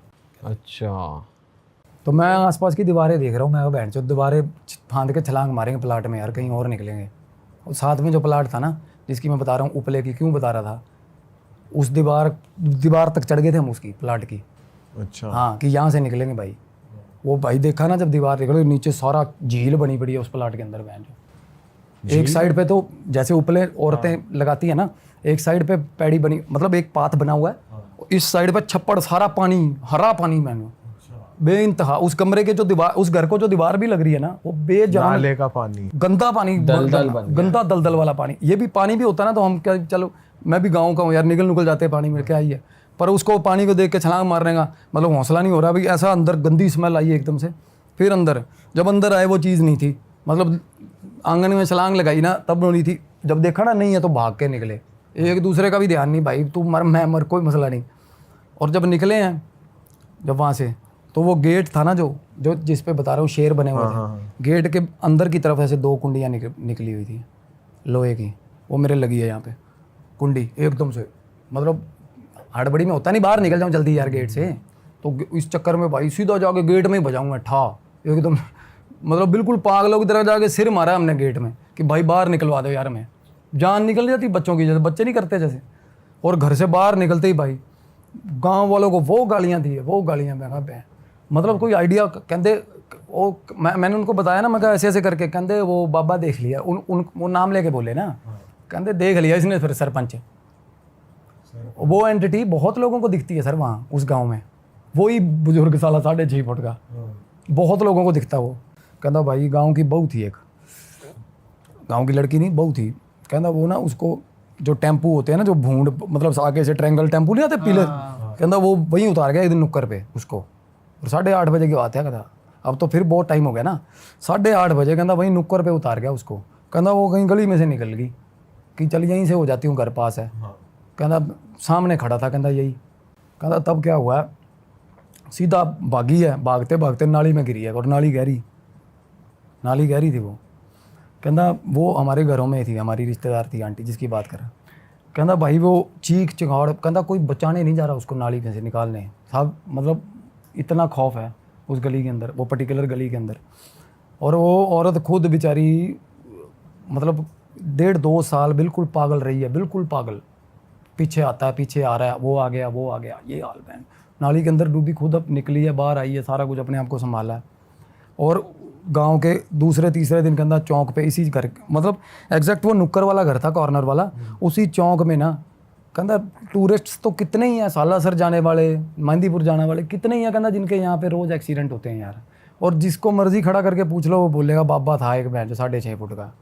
अच्छा। तो मैं आसपास की दीवारें देख रहा हूँ, मैं बहन चो दीवारें फांद के छलांग मारेंगे प्लाट में यार, कहीं और निकलेंगे। और साथ में जो प्लाट था ना, जिसकी मैं बता रहा हूँ उपले की, क्यों बता रहा था, उस दीवार तक चढ़ गए थे हम उसकी प्लाट की। अच्छा, हाँ, कि यहाँ से निकलेंगे भाई। वो भाई देखा ना जब दीवार निकले, नीचे सारा झील बनी पड़ी है उस प्लाट के अंदर बहन चो। एक साइड पे तो जैसे उपले औरतें लगाती है ना, एक साइड पे पैड़ी बनी, मतलब एक पाथ बना हुआ है, इस साइड पे छप्पड़, सारा पानी, हरा पानी मैंने बेइंतहा। उस कमरे के जो दीवार, उस घर को जो दीवार भी लग रही है ना, वो बेजान नाले का पानी, गंदा पानी, गंदा दलदल वाला पानी। ये भी पानी भी होता ना तो हम क्या, चलो मैं भी गाँव का हूँ यार, निकल जाते हैं पानी में, क्या ही है। पर उसको पानी को देख के छलांग मारने का मतलब हौसला नहीं हो रहा भाई। ऐसा अंदर गंदी स्मेल आई एकदम से। फिर अंदर जब अंदर आए वो चीज़ नहीं थी, मतलब आंगन में छलांग लगाई ना तब नहीं थी। जब देखा ना नहीं है तो भाग के निकले, एक दूसरे का भी ध्यान नहीं, भाई तू मर मैं मर, कोई मसला नहीं। और जब निकले हैं जब वहाँ से, तो वो गेट था ना जो जिस पे बता रहा हूँ शेर बने हुए थे, गेट के अंदर की तरफ ऐसे 2 कुंडियाँ निकली हुई थी लोहे की, वो मेरे लगी है यहाँ पे कुंडी एकदम से। मतलब हड़बड़ी में होता नहीं बाहर निकल जाऊँ जल्दी यार गेट से, तो इस चक्कर में भाई सीधा जाके गेट में ही बजाऊँ मैं ठा एकदम। मतलब बिल्कुल पागलों की तरह जाके सिर मारा हमने गेट में कि भाई बाहर निकलवा दो यार। मैं जान निकल जाती बच्चों की, जैसे बच्चे नहीं करते जैसे। और घर से बाहर निकलते ही भाई गांव वालों को वो गालियां दी है, वो गालियां मैं कहा मतलब कोई आइडिया। कहते वो मैंने उनको बताया ना, मैं कहा ऐसे ऐसे करके, कहते वो बाबा देख लिया, वो नाम लेके बोले ना, कहते देख लिया इसने फिर सरपंच। वो एंटिटी बहुत लोगों को दिखती है सर वहाँ उस गाँव में, वही बुजुर्ग साला 6.5 फुट का, बहुत लोगों को दिखता वो। कहता भाई गाँव की बहू थी एक, गाँव की लड़की नहीं बहू थी। कहता वो ना उसको जो टेम्पू होते हैं ना, जो भूंड मतलब आगे से ट्रायंगल टेम्पू नहीं आते पीले, कहता वो वहीं उतार गया एक दिन नुक्कर पे उसको। और 8:30 बजे की बात है कहता। अब तो फिर बहुत टाइम हो गया ना। 8:30 बजे कहता वहीं नुक्कर पे उतार गया उसको, कहता वो कहीं गली में से निकल गई कि चल यहीं से हो जाती हूँ, घर पास है। कहता सामने खड़ा था, कहता यही। कहता तब क्या हुआ, सीधा भागी है, भागते भागते नाली में गिरी है, और नाली गहरी थी वो। कहता वो हमारे घरों में थी, हमारी रिश्तेदार थी आंटी जिसकी बात कर रहा। कहता भाई वो चीख चिहाड़, कहता कोई बचाने नहीं जा रहा उसको नाली में से निकालने, साहब मतलब इतना खौफ है उस गली के अंदर, वो पर्टिकुलर गली के अंदर। और वो औरत खुद बेचारी मतलब 1.5-2 साल बिल्कुल पागल रही है, बिल्कुल पागल। पीछे आता है, पीछे आ रहा है, वो आ गया, ये हाल बहन। नाली के अंदर डूबी, खुद अब निकली है, बाहर आई है, सारा कुछ अपने आप को संभाला है। और गांव के दूसरे तीसरे दिन के अंदर चौक पे इसी घर, मतलब एग्जैक्ट वो नुक्कर वाला घर था, कॉर्नर वाला, उसी चौक में ना कहता टूरिस्ट्स तो कितने ही हैं, सालासर जाने वाले, मेहंदीपुर जाने वाले कितने ही हैं, कहता जिनके यहाँ पे रोज़ एक्सीडेंट होते हैं यार। और जिसको मर्जी खड़ा करके पूछ लो वो बोलेगा बाबा था एक बहन जो 6.5 फुट का।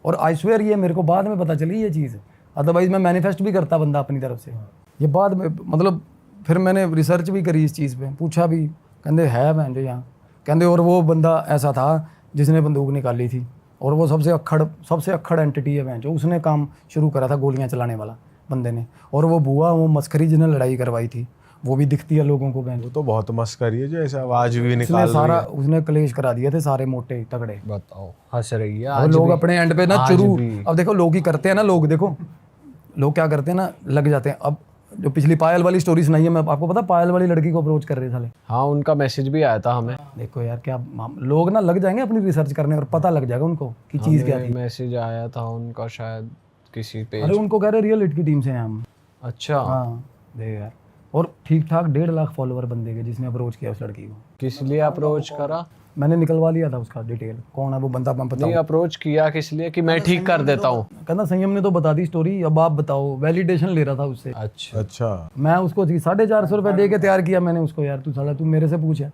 और आई स्वेयर ये मेरे को बाद में पता चली ये चीज़, अदरवाइज़ मैं मैनिफेस्ट भी करता बंदा अपनी तरफ से। ये बाद में मतलब फिर मैंने रिसर्च भी करी इस चीज़ पे, पूछा भी, कहते है बहन जो यहाँ, कहते और वो बंदा ऐसा था जिसने बंदूक निकाली थी, और वो सबसे अक्खड़ एंटिटी है बहन जो, उसने काम शुरू करा था गोलियाँ चलाने वाला बंदे ने। और वो बुआ वो मस्करी जिसने लड़ाई करवाई थी वो भी दिखती है लोगों को बहन। वो तो बहुत मस्करी है जो ऐसे आवाज भी उसने निकाल सारा उसने क्लेश करा दिए थे सारे मोटे तगड़े। बताओ, हंस रही है और आज लोग भी। अपने एंड पे ना आज चुरू, भी। अब देखो लोग ही करते हैं ना, लोग देखो लोग क्या करते हैं ना, लग जाते हैं। अब जो पिछली पायल वाली स्टोरी सुनाई है, मैं आपको पता पायल वाली लड़की को अप्रोच कर रहे साले। हाँ, उनका मैसेज भी आया था हमें। देखो यार क्या लोग ना लग जाएंगे अपनी रिसर्च करने और पता लग जाएगा उनको कि चीज़ क्या थी। मैसेज आया था उनका शायद किसी पे। अरे उनको कह रहे रियल हिट की टीम से हैं हम। अच्छा, हाँ देख यार, और ठीक ठाक 1.5 लाख फॉलोवर बंदे के जिसने अप्रोच किया उस लड़की को। किस लिए अप्रोच करा? मैंने निकलवा लिया था उसका डिटेल, कौन है वो बंदा मैं नहीं, बताऊँ। अप्रोच किया किस लिए कि मैं ठीक कर देता हूँ? कहना संयम ने तो बता दी स्टोरी, अब आप बताओ। वैलिडेशन ले रहा था उससे। अच्छा, अच्छा मैं उसको 450 रुपये दे के तैयार किया मैंने उसको। यार तू साला तू मेरे से पूछा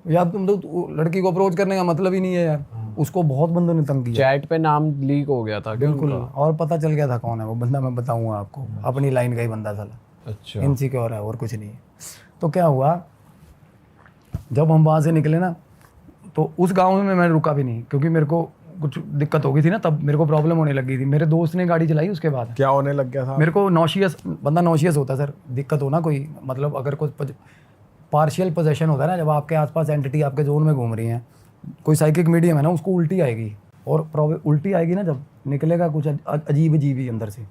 यार, तुम तो लड़की को अप्रोच करने का मतलब ही नहीं है यार। उसको बहुत बंदों ने तंग किया, चैट पे नाम लीक हो गया था। बिल्कुल, और पता चल गया था कौन है वो बंदा, मैं बताऊंगा आपको। अपनी लाइन का ही बंदा साला, अच्छा, इनसिक्योर है और कुछ नहीं है। तो क्या हुआ, जब हम वहाँ से निकले ना तो उस गांव में मैं रुका भी नहीं, क्योंकि मेरे को कुछ दिक्कत हो गई थी ना, तब मेरे को प्रॉब्लम होने लगी थी। मेरे दोस्त ने गाड़ी चलाई उसके बाद, क्या होने लग गया था? मेरे को नॉशियस, बंदा नॉशियस होता है सर, दिक्कत हो ना कोई, मतलब अगर कोई पार्शियल पोजेशन होता है ना, जब आपके आसपास एंटिटी आपके जोन में घूम रही हैं, कोई साइकिक मीडियम है ना, उसको उल्टी आएगी। और उल्टी आएगी ना, जब निकलेगा कुछ अजीब अजीब ही अंदर से,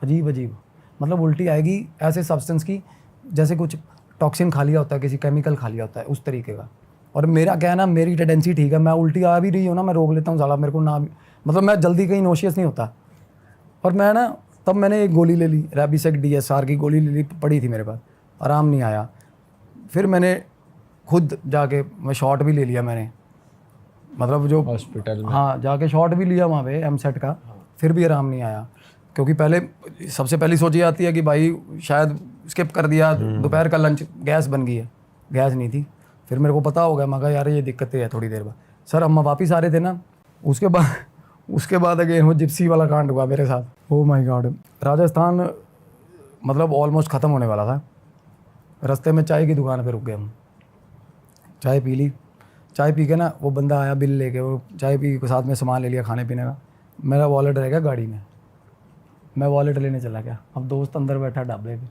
अजीब अजीब, मतलब उल्टी आएगी ऐसे सब्सटेंस की जैसे कुछ टॉक्सिन खा लिया होता है, किसी केमिकल खा लिया होता है, उस तरीके का। और मेरा क्या है ना, मेरी टेंडेंसी ठीक है, मैं उल्टी आ भी रही हूँ ना, मैं रोक लेता हूँ साला, मेरे को ना मतलब मैं जल्दी कहीं नोशियस नहीं होता। और मैं ना तब मैंने एक गोली ले ली, रेबिसेक DSR की गोली ले ली, पड़ी थी मेरे पास, आराम नहीं आया। फिर मैंने खुद जाके मैं शॉट भी ले लिया मैंने, मतलब जो हॉस्पिटल में। हाँ जाके शॉट भी लिया वहाँ पे MSET का, फिर भी आराम नहीं आया। क्योंकि पहले सबसे पहली सोच ये आती है कि भाई शायद स्किप कर दिया, दोपहर का लंच, गैस बन गई है, गैस नहीं थी। फिर मेरे को पता हो गया, मैं कहा यार ये दिक्कतें है। थोड़ी देर बाद सर अम्मा वापिस आ रहे थे ना, उसके बाद अगेन वो जिप्सी वाला कांड हुआ मेरे साथ। ओह माय गॉड, राजस्थान मतलब ऑलमोस्ट ख़त्म होने वाला था। रास्ते में चाय की दुकान पे रुक गए हम, चाय पी ली। चाय पी के ना वो बंदा आया बिल लेके, वो चाय पी के साथ में सामान ले लिया खाने पीने का। मेरा वॉलेट रह गया गाड़ी में, मैं वॉलेट लेने चला गया। अब दोस्त अंदर बैठा ढाबे पे,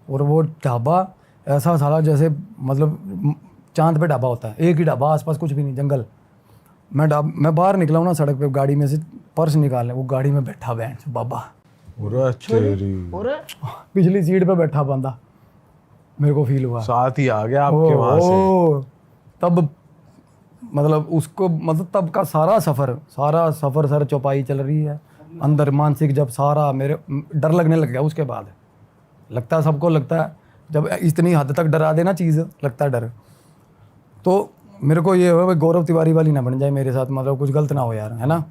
और वो ढाबा ऐसा साला जैसे मतलब चांद पे ढाबा होता है, एक ही ढाबा, आसपास कुछ भी नहीं, जंगल। मैं बाहर निकला हूँ ना सड़क पे, गाड़ी में से पर्स निकालने, वो गाड़ी में बैठा बैंच बाबा, पिछली सीट पे बैठा बंदा, मेरे को फील हुआ साथ ही आ गया आपके वहां से। तब मतलब उसको मतलब तब का सारा सफ़र सर चौपाई चल रही है अंदर, मानसिक जब सारा मेरे डर लगने लग गया। उसके बाद लगता है, सबको लगता है जब इतनी हद तक डरा देना चीज़, लगता है डर। तो मेरे को ये हो भाई गौरव तिवारी वाली ना बन जाए मेरे साथ, मतलब कुछ गलत ना हो यार, है ना।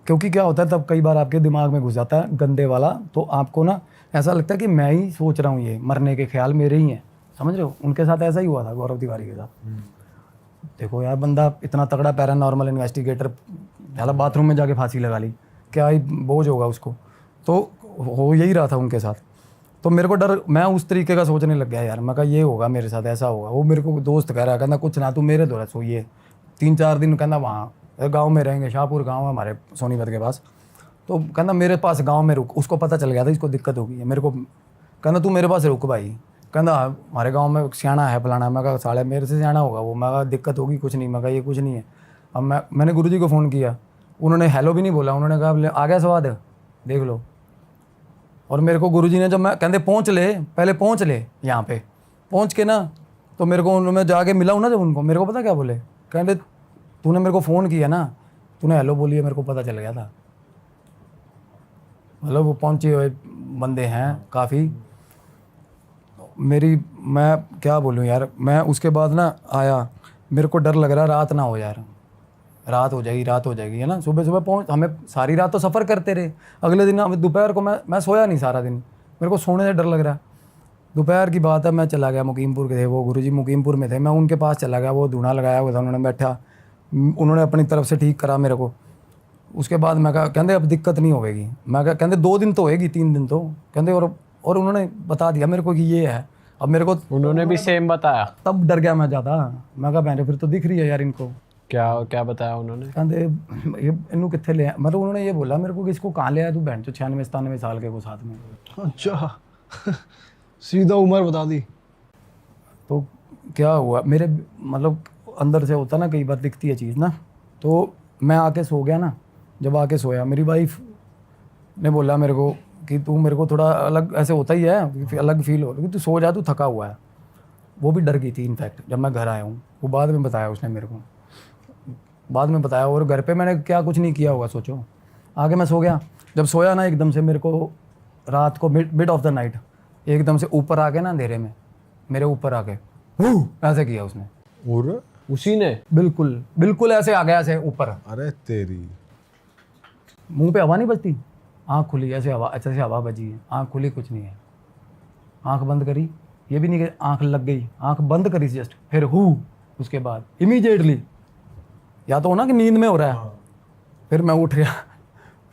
क्योंकि क्या होता है तब कई बार आपके दिमाग में घुस जाता है गंदे वाला, तो आपको ना ऐसा लगता है कि मैं ही सोच रहा हूँ, ये मरने के ख्याल मेरे ही हैं, समझ रहे हो। उनके साथ ऐसा ही हुआ था गौरव तिवारी के साथ। देखो यार बंदा इतना तगड़ा पैरानॉर्मल इन्वेस्टिगेटर, पहला बाथरूम में जाके फांसी लगा ली, क्या ही बोझ होगा उसको। तो हो यही रहा था उनके साथ। तो मेरे को डर, मैं उस तरीके का सोचने लग गया यार, मैं कहा ये होगा मेरे साथ, ऐसा होगा। वो मेरे को दोस्त कह रहा है, कहना कुछ ना तू मेरे द्वारा सोइए, 3-4 दिन कहना वहाँ गांव में रहेंगे, शाहपुर गांव है हमारे सोनीपत के पास। तो कहना मेरे पास गांव में रुक, उसको पता चल गया था इसको दिक्कत होगी है मेरे को। कहना तू मेरे पास रुक भाई, कहना हमारे गांव में सियाना है फलाना। मैं कहा साले मेरे से सियाना होगा वो। मैं कहा दिक्कत होगी कुछ नहीं। मैं कहा ये कुछ नहीं है। अब मैंने गुरुजी को फ़ोन किया, उन्होंने हेलो भी नहीं बोला, उन्होंने कहा आ गया स्वाद देख लो। और मेरे को गुरुजी ने जब मैं कहते पहुँच ले, पहले पहुँच ले यहाँ पे, पहुँच के ना तो मेरे को मैं जाके मिला हूँ ना जब उनको, मेरे को पता क्या बोले, कहते तूने मेरे को फ़ोन किया ना, तूने हेलो बोली है, मेरे को पता चल गया था। मतलब वो पहुँचे हुए बंदे हैं काफ़ी। मैं क्या बोलूँ यार, मैं उसके बाद ना आया, मेरे को डर लग रहा रात ना हो यार, रात हो जाएगी है ना। सुबह सुबह पहुँच, हमें सारी रात तो सफ़र करते रहे। अगले दिन हमें दोपहर को मैं सोया नहीं सारा दिन, मेरे को सोने से डर लग रहा। दोपहर की बात है, मैं चला गया मुकीमपुर के थे वो गुरुजी, मुकीमपुर में थे, मैं उनके पास चला गया। वो धूना लगाया हुआ था, उन्होंने बैठा, उन्होंने अपनी तरफ से ठीक करा मेरे को। उसके बाद मैं कहा कहते अब दिक्कत नहीं होगी। मैं कहा कहते 2 दिन तो होएगी, 3 दिन तो कहते। और उन्होंने बता दिया मेरे को कि ये है। अब मेरे को उन्होंने भी सेम बताया? तब डर गया मैं ज़्यादा। मैं कहा बहने फिर तो दिख रही है यार इनको। क्या बताया उन्होंने? कहते ये इन्हों कितने ले, मतलब उन्होंने ये बोला मेरे को कि इसको कहाँ ले आया तू बहन जो 96-97 साल के को साथ में। अच्छा सीधा उम्र बता दी। तो क्या हुआ मेरे, मतलब अंदर से होता ना कई बार दिखती है चीज़ ना। तो मैं आके सो गया ना, जब आके सोया मेरी वाइफ ने बोला मेरे को कि तू मेरे को थोड़ा अलग, ऐसे होता ही है अलग फील हो, कि तू सो जा, तू थका हुआ है। वो भी डर गई थी इनफैक्ट जब मैं घर आया हूँ। वो बाद में बताया उसने मेरे को, बाद में बताया। और घर पे मैंने क्या कुछ नहीं किया होगा सोचो। आगे मैं सो गया, जब सोया ना एकदम से मेरे को रात को मिड ऑफ द नाइट एकदम से ऊपर आके ना अंधेरे में मेरे ऊपर आके ऐसे किया उसने। और उसी ने? बिल्कुल ऐसे आ गया, ऐसे ऊपर। अरे तेरी, मुंह पे हवा नहीं बजती, आँख खुली, ऐसे हवा, अच्छे से हवा बजी है, आँख खुली, कुछ नहीं है। आँख बंद करी, ये भी नहीं कि आँख लग गई, आँख बंद करी जस्ट, फिर उसके बाद इमीडिएटली, या तो हो ना कि नींद में हो रहा है। फिर मैं उठ गया,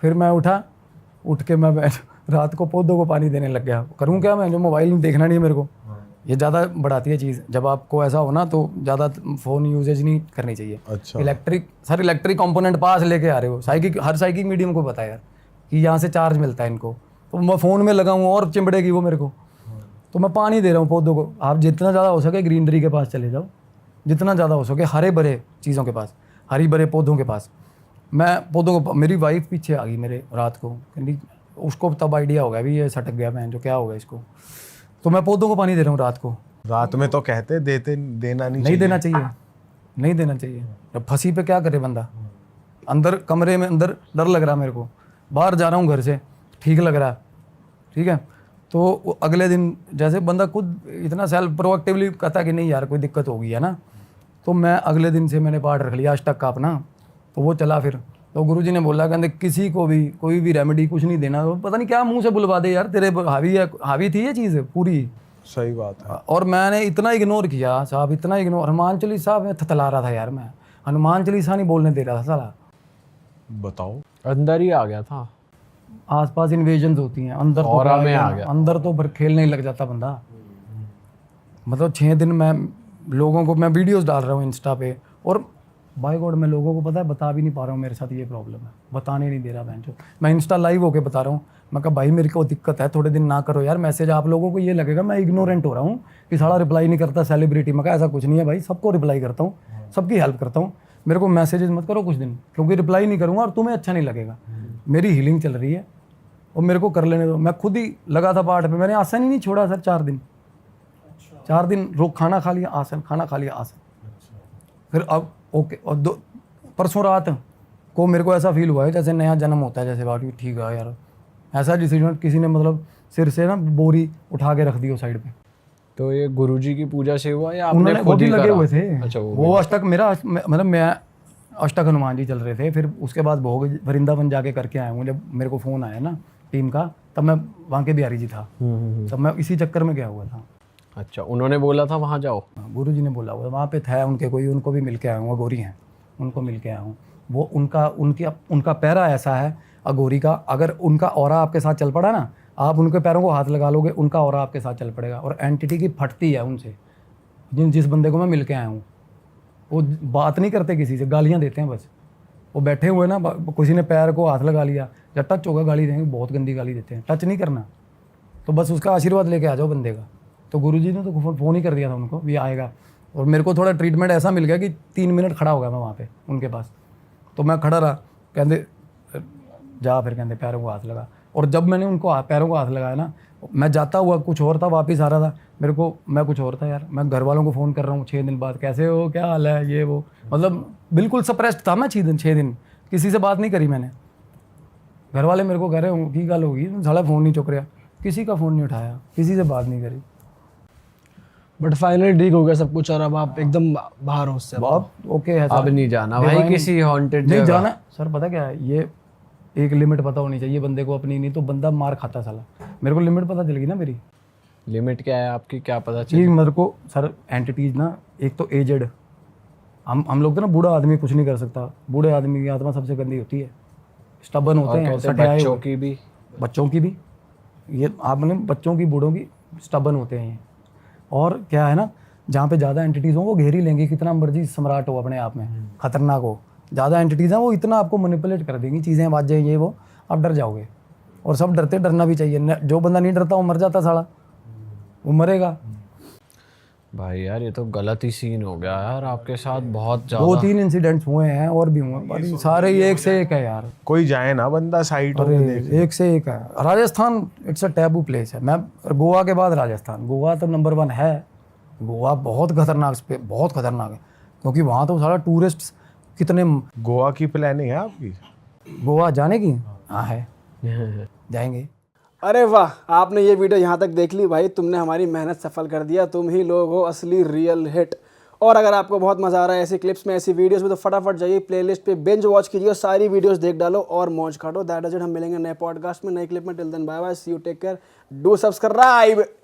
फिर मैं उठ के मैं रात को पौधों को पानी देने लग गया। करूँ क्या मैं, जो मोबाइल देखना नहीं है मेरे को, ये ज़्यादा बढ़ाती है चीज़। जब आपको ऐसा हो ना तो ज़्यादा फ़ोन यूजेज नहीं करनी चाहिए। अच्छा। इलेक्ट्रिक कंपोनेंट पास लेके आ रहे हो, हर साइकिक मीडियम को पता है यार कि यहाँ से चार्ज मिलता है इनको। तो मैं फ़ोन में लगाऊँ और चिमड़ेगी वो मेरे को। तो मैं पानी दे रहा हूँ पौधों को। आप जितना ज़्यादा हो सके ग्रीनरी के पास चले जाओ, जितना ज़्यादा हो सके हरे भरे चीज़ों के पास, हरी भरे पौधों के पास। मैं पौधों को, मेरी वाइफ पीछे आ गई मेरे रात को, कहती, उसको तब आइडिया हो गया भी ये सटक गया मैं, जो क्या होगा इसको। तो मैं पौधों को पानी दे रहा हूँ रात को। रात में तो कहते देना नहीं देना चाहिए। जब फंसी पे क्या करे बंदा। अंदर कमरे में अंदर डर लग रहा मेरे को, बाहर जा रहा हूँ घर से ठीक लग रहा, ठीक है। तो अगले दिन जैसे बंदा खुद इतना सेल्फ प्रोएक्टिवली कहता कि नहीं यार कोई दिक्कत होगी है ना, तो मैं अगले दिन से मैंने पाठ रख लिया अष्टक का अपना। तो वो चला फिर। तो गुरुजी ने बोला कहते किसी को भी कोई भी रेमेडी कुछ नहीं देना, तो पता नहीं क्या मुंह से बुलवा दे यार, तेरे हावी थी ये चीज़ पूरी। सही बात है। और मैंने इतना इग्नोर किया साहब, इतना इग्नोर। हनुमान चालीसा में थतला रहा था यार मैं, हनुमान चालीसा नहीं बोलने दे रहा था साला। बताओ, अंदर ही आ गया था। आसपास इन्वेजन्स होती हैं, अंदर तो ऑरा क्या में आ है, गया। अंदर तो फिर खेलने ही लग जाता बंदा। मतलब 6 दिन मैं लोगों को, मैं वीडियोस डाल रहा हूँ इंस्टा पे, और बाय गॉड मैं लोगों को पता है बता भी नहीं पा रहा हूँ मेरे साथ ये प्रॉब्लम है, बताने नहीं दे रहा बहन जो। मैं इंस्टा लाइव होके बता रहा हूँ, मैं कहा भाई मेरे को दिक्कत है, थोड़े दिन ना करो यार मैसेज। आप लोगों को ये लगेगा मैं इग्नोरेंट हो रहा हूँ कि सारा रिप्लाई नहीं करता सेलिब्रिटी। मैं कहा ऐसा कुछ नहीं है भाई, सबको रिप्लाई करता हूँ, सबकी हेल्प करता हूँ। मेरे को मैसेजेस मत करो कुछ दिन, क्योंकि रिप्लाई नहीं करूँगा और तुम्हें अच्छा नहीं लगेगा। मेरी हीलिंग चल रही है और मेरे को कर लेने दो। मैं खुद ही लगा था पाठ पे, मैंने आसन ही नहीं छोड़ा सर 4 दिन। 4 दिन रोक, खाना खा लिया आसन, खाना खा लिया आसन। फिर अब ओके। और परसों रात को मेरे को ऐसा फील हुआ है जैसे नया जन्म होता है, जैसे बात ठीक है यार। ऐसा डिसीजन किसी ने मतलब सिर से ना बोरी उठा के रख दी हो साइड पे। तो ये गुरुजी की पूजा से हुआ या आपने उन्होंने खुद ही लगे करा? हुए थे। अच्छा, वो अष्टक मेरा मतलब मैं अष्टक हनुमान जी चल रहे थे। फिर उसके बाद भोग वृंदावन जाके करके आया हूँ। जब मेरे को फ़ोन आया ना टीम का, तब मैं वहाँ के बिहारी जी था, तब मैं इसी चक्कर में गया हुआ था। अच्छा, उन्होंने बोला था वहाँ जाओ? गुरु जी ने बोला हुआ वहाँ पे था उनके कोई, उनको भी मिल के आया हूँ, अगोरी हैं, उनको मिल के आया हूँ। वो उनका पैरा ऐसा है अगोरी का, अगर उनका ऑरा आपके साथ चल पड़ा ना, आप उनके पैरों को हाथ लगा लोगे, उनका ऑरा आपके साथ चल पड़ेगा। और एंटिटी की फटती है उनसे, जिस बंदे को मैं मिल के आया हूँ। वो बात नहीं करते किसी से, गालियाँ देते हैं बस। वो बैठे हुए ना, किसी ने पैर को हाथ लगा लिया या टच होगा गाली देंगे, बहुत गंदी गाली देते हैं। टच नहीं करना, तो बस उसका आशीर्वाद लेके आ जाओ बंदे का। तो गुरुजी ने तो फ़ोन ही कर दिया था उनको, भी आएगा। और मेरे को थोड़ा ट्रीटमेंट ऐसा मिल गया कि 3 मिनट खड़ा हो गया मैं वहाँ पे उनके पास। तो मैं खड़ा रहा, कहते जा, फिर कहते पैरों को हाथ लगा। और जब मैंने उनको पैरों को हाथ लगाया ना, मैं जाता हुआ कुछ और था, वापस आ रहा था मैं कुछ और था यार। मैं घर वालों को फ़ोन कर रहा हूँ 6 दिन बाद, कैसे हो, क्या हाल है, ये वो, मतलब बिल्कुल सप्रेस्ड था मैं 6 दिन किसी से बात नहीं करी मैंने। घर वाले मेरे को कह रहे हो की गल होगी, साला फ़ोन नहीं चुक रहा, किसी का फ़ोन नहीं उठाया, किसी से बात नहीं करी। बट फाइनली ठीक हो गया सब कुछ और अब आप एकदम बाहर हो उससे। बहुत ओके है सर। अब नहीं जाना भाई Divine- किसी हॉन्टेड नहीं जगह। जाना सर। पता क्या है, ये एक लिमिट पता होनी चाहिए बंदे को अपनी, नहीं तो बंदा मार खाता साला। मेरे को लिमिट पता चल गई ना मेरी। लिमिट क्या है आपकी, क्या पता कि चली? मेरे को सर एंटिटीज ना, एक तो एजेड, हम लोग तो ना, बूढ़ा आदमी कुछ नहीं कर सकता। बूढ़े आदमी की आत्मा सबसे गंदी होती है, स्टबन होते और हैं, कहते हैं सटे आए बच्चों हुए। की भी। बच्चों की भी, ये आपने बच्चों की बूढ़ों की स्टबन होते हैं ये। और क्या है ना, जहाँ पे ज़्यादा एंटिटीज़ हों वो घेर ही लेंगी, कितना मर्जी सम्राट हो अपने आप में, खतरनाक हो। ज़्यादा एंटिटीज़ हैं वो इतना आपको मैनिपुलेट कर देंगी, चीज़ें बाजें ये वो, आप डर जाओगे। और सब डरते, डरना भी चाहिए। जो बंदा नहीं डरता वो मर जाता साला, वो मरेगा। भाई यार ये तो गलत ही सीन हो गया यार आपके साथ, बहुत 2-3 ज्यादा। इंसिडेंट्स हुए हैं और भी हुए हैं, सारे ये एक से एक है यार। कोई जाए ना बंदा साइट हो अरे देख। एक से एक है। Rajasthan it's a taboo place है। मैं गोवा के बाद राजस्थान, गोवा तो नंबर 1 है। गोवा बहुत खतरनाक, बहुत खतरनाक है, क्योंकि वहाँ तो सारा टूरिस्ट कितने। गोवा की प्लानिंग है आपकी? गोवा जाने की हाँ है, जाएंगे। अरे वाह, आपने ये वीडियो यहाँ तक देख ली भाई, तुमने हमारी मेहनत सफल कर दिया। तुम ही लोग हो असली रियल हिट। और अगर आपको बहुत मज़ा आ रहा है ऐसी क्लिप्स में, ऐसी वीडियोस में, तो फटाफट जाइए प्लेलिस्ट पे बिंज वॉच कीजिए और सारी वीडियोस देख डालो और मौज काटो। That is it. हम मिलेंगे नए पॉडकास्ट में, नए क्लिप में। Till then bye bye, see you, take care, do subscribe.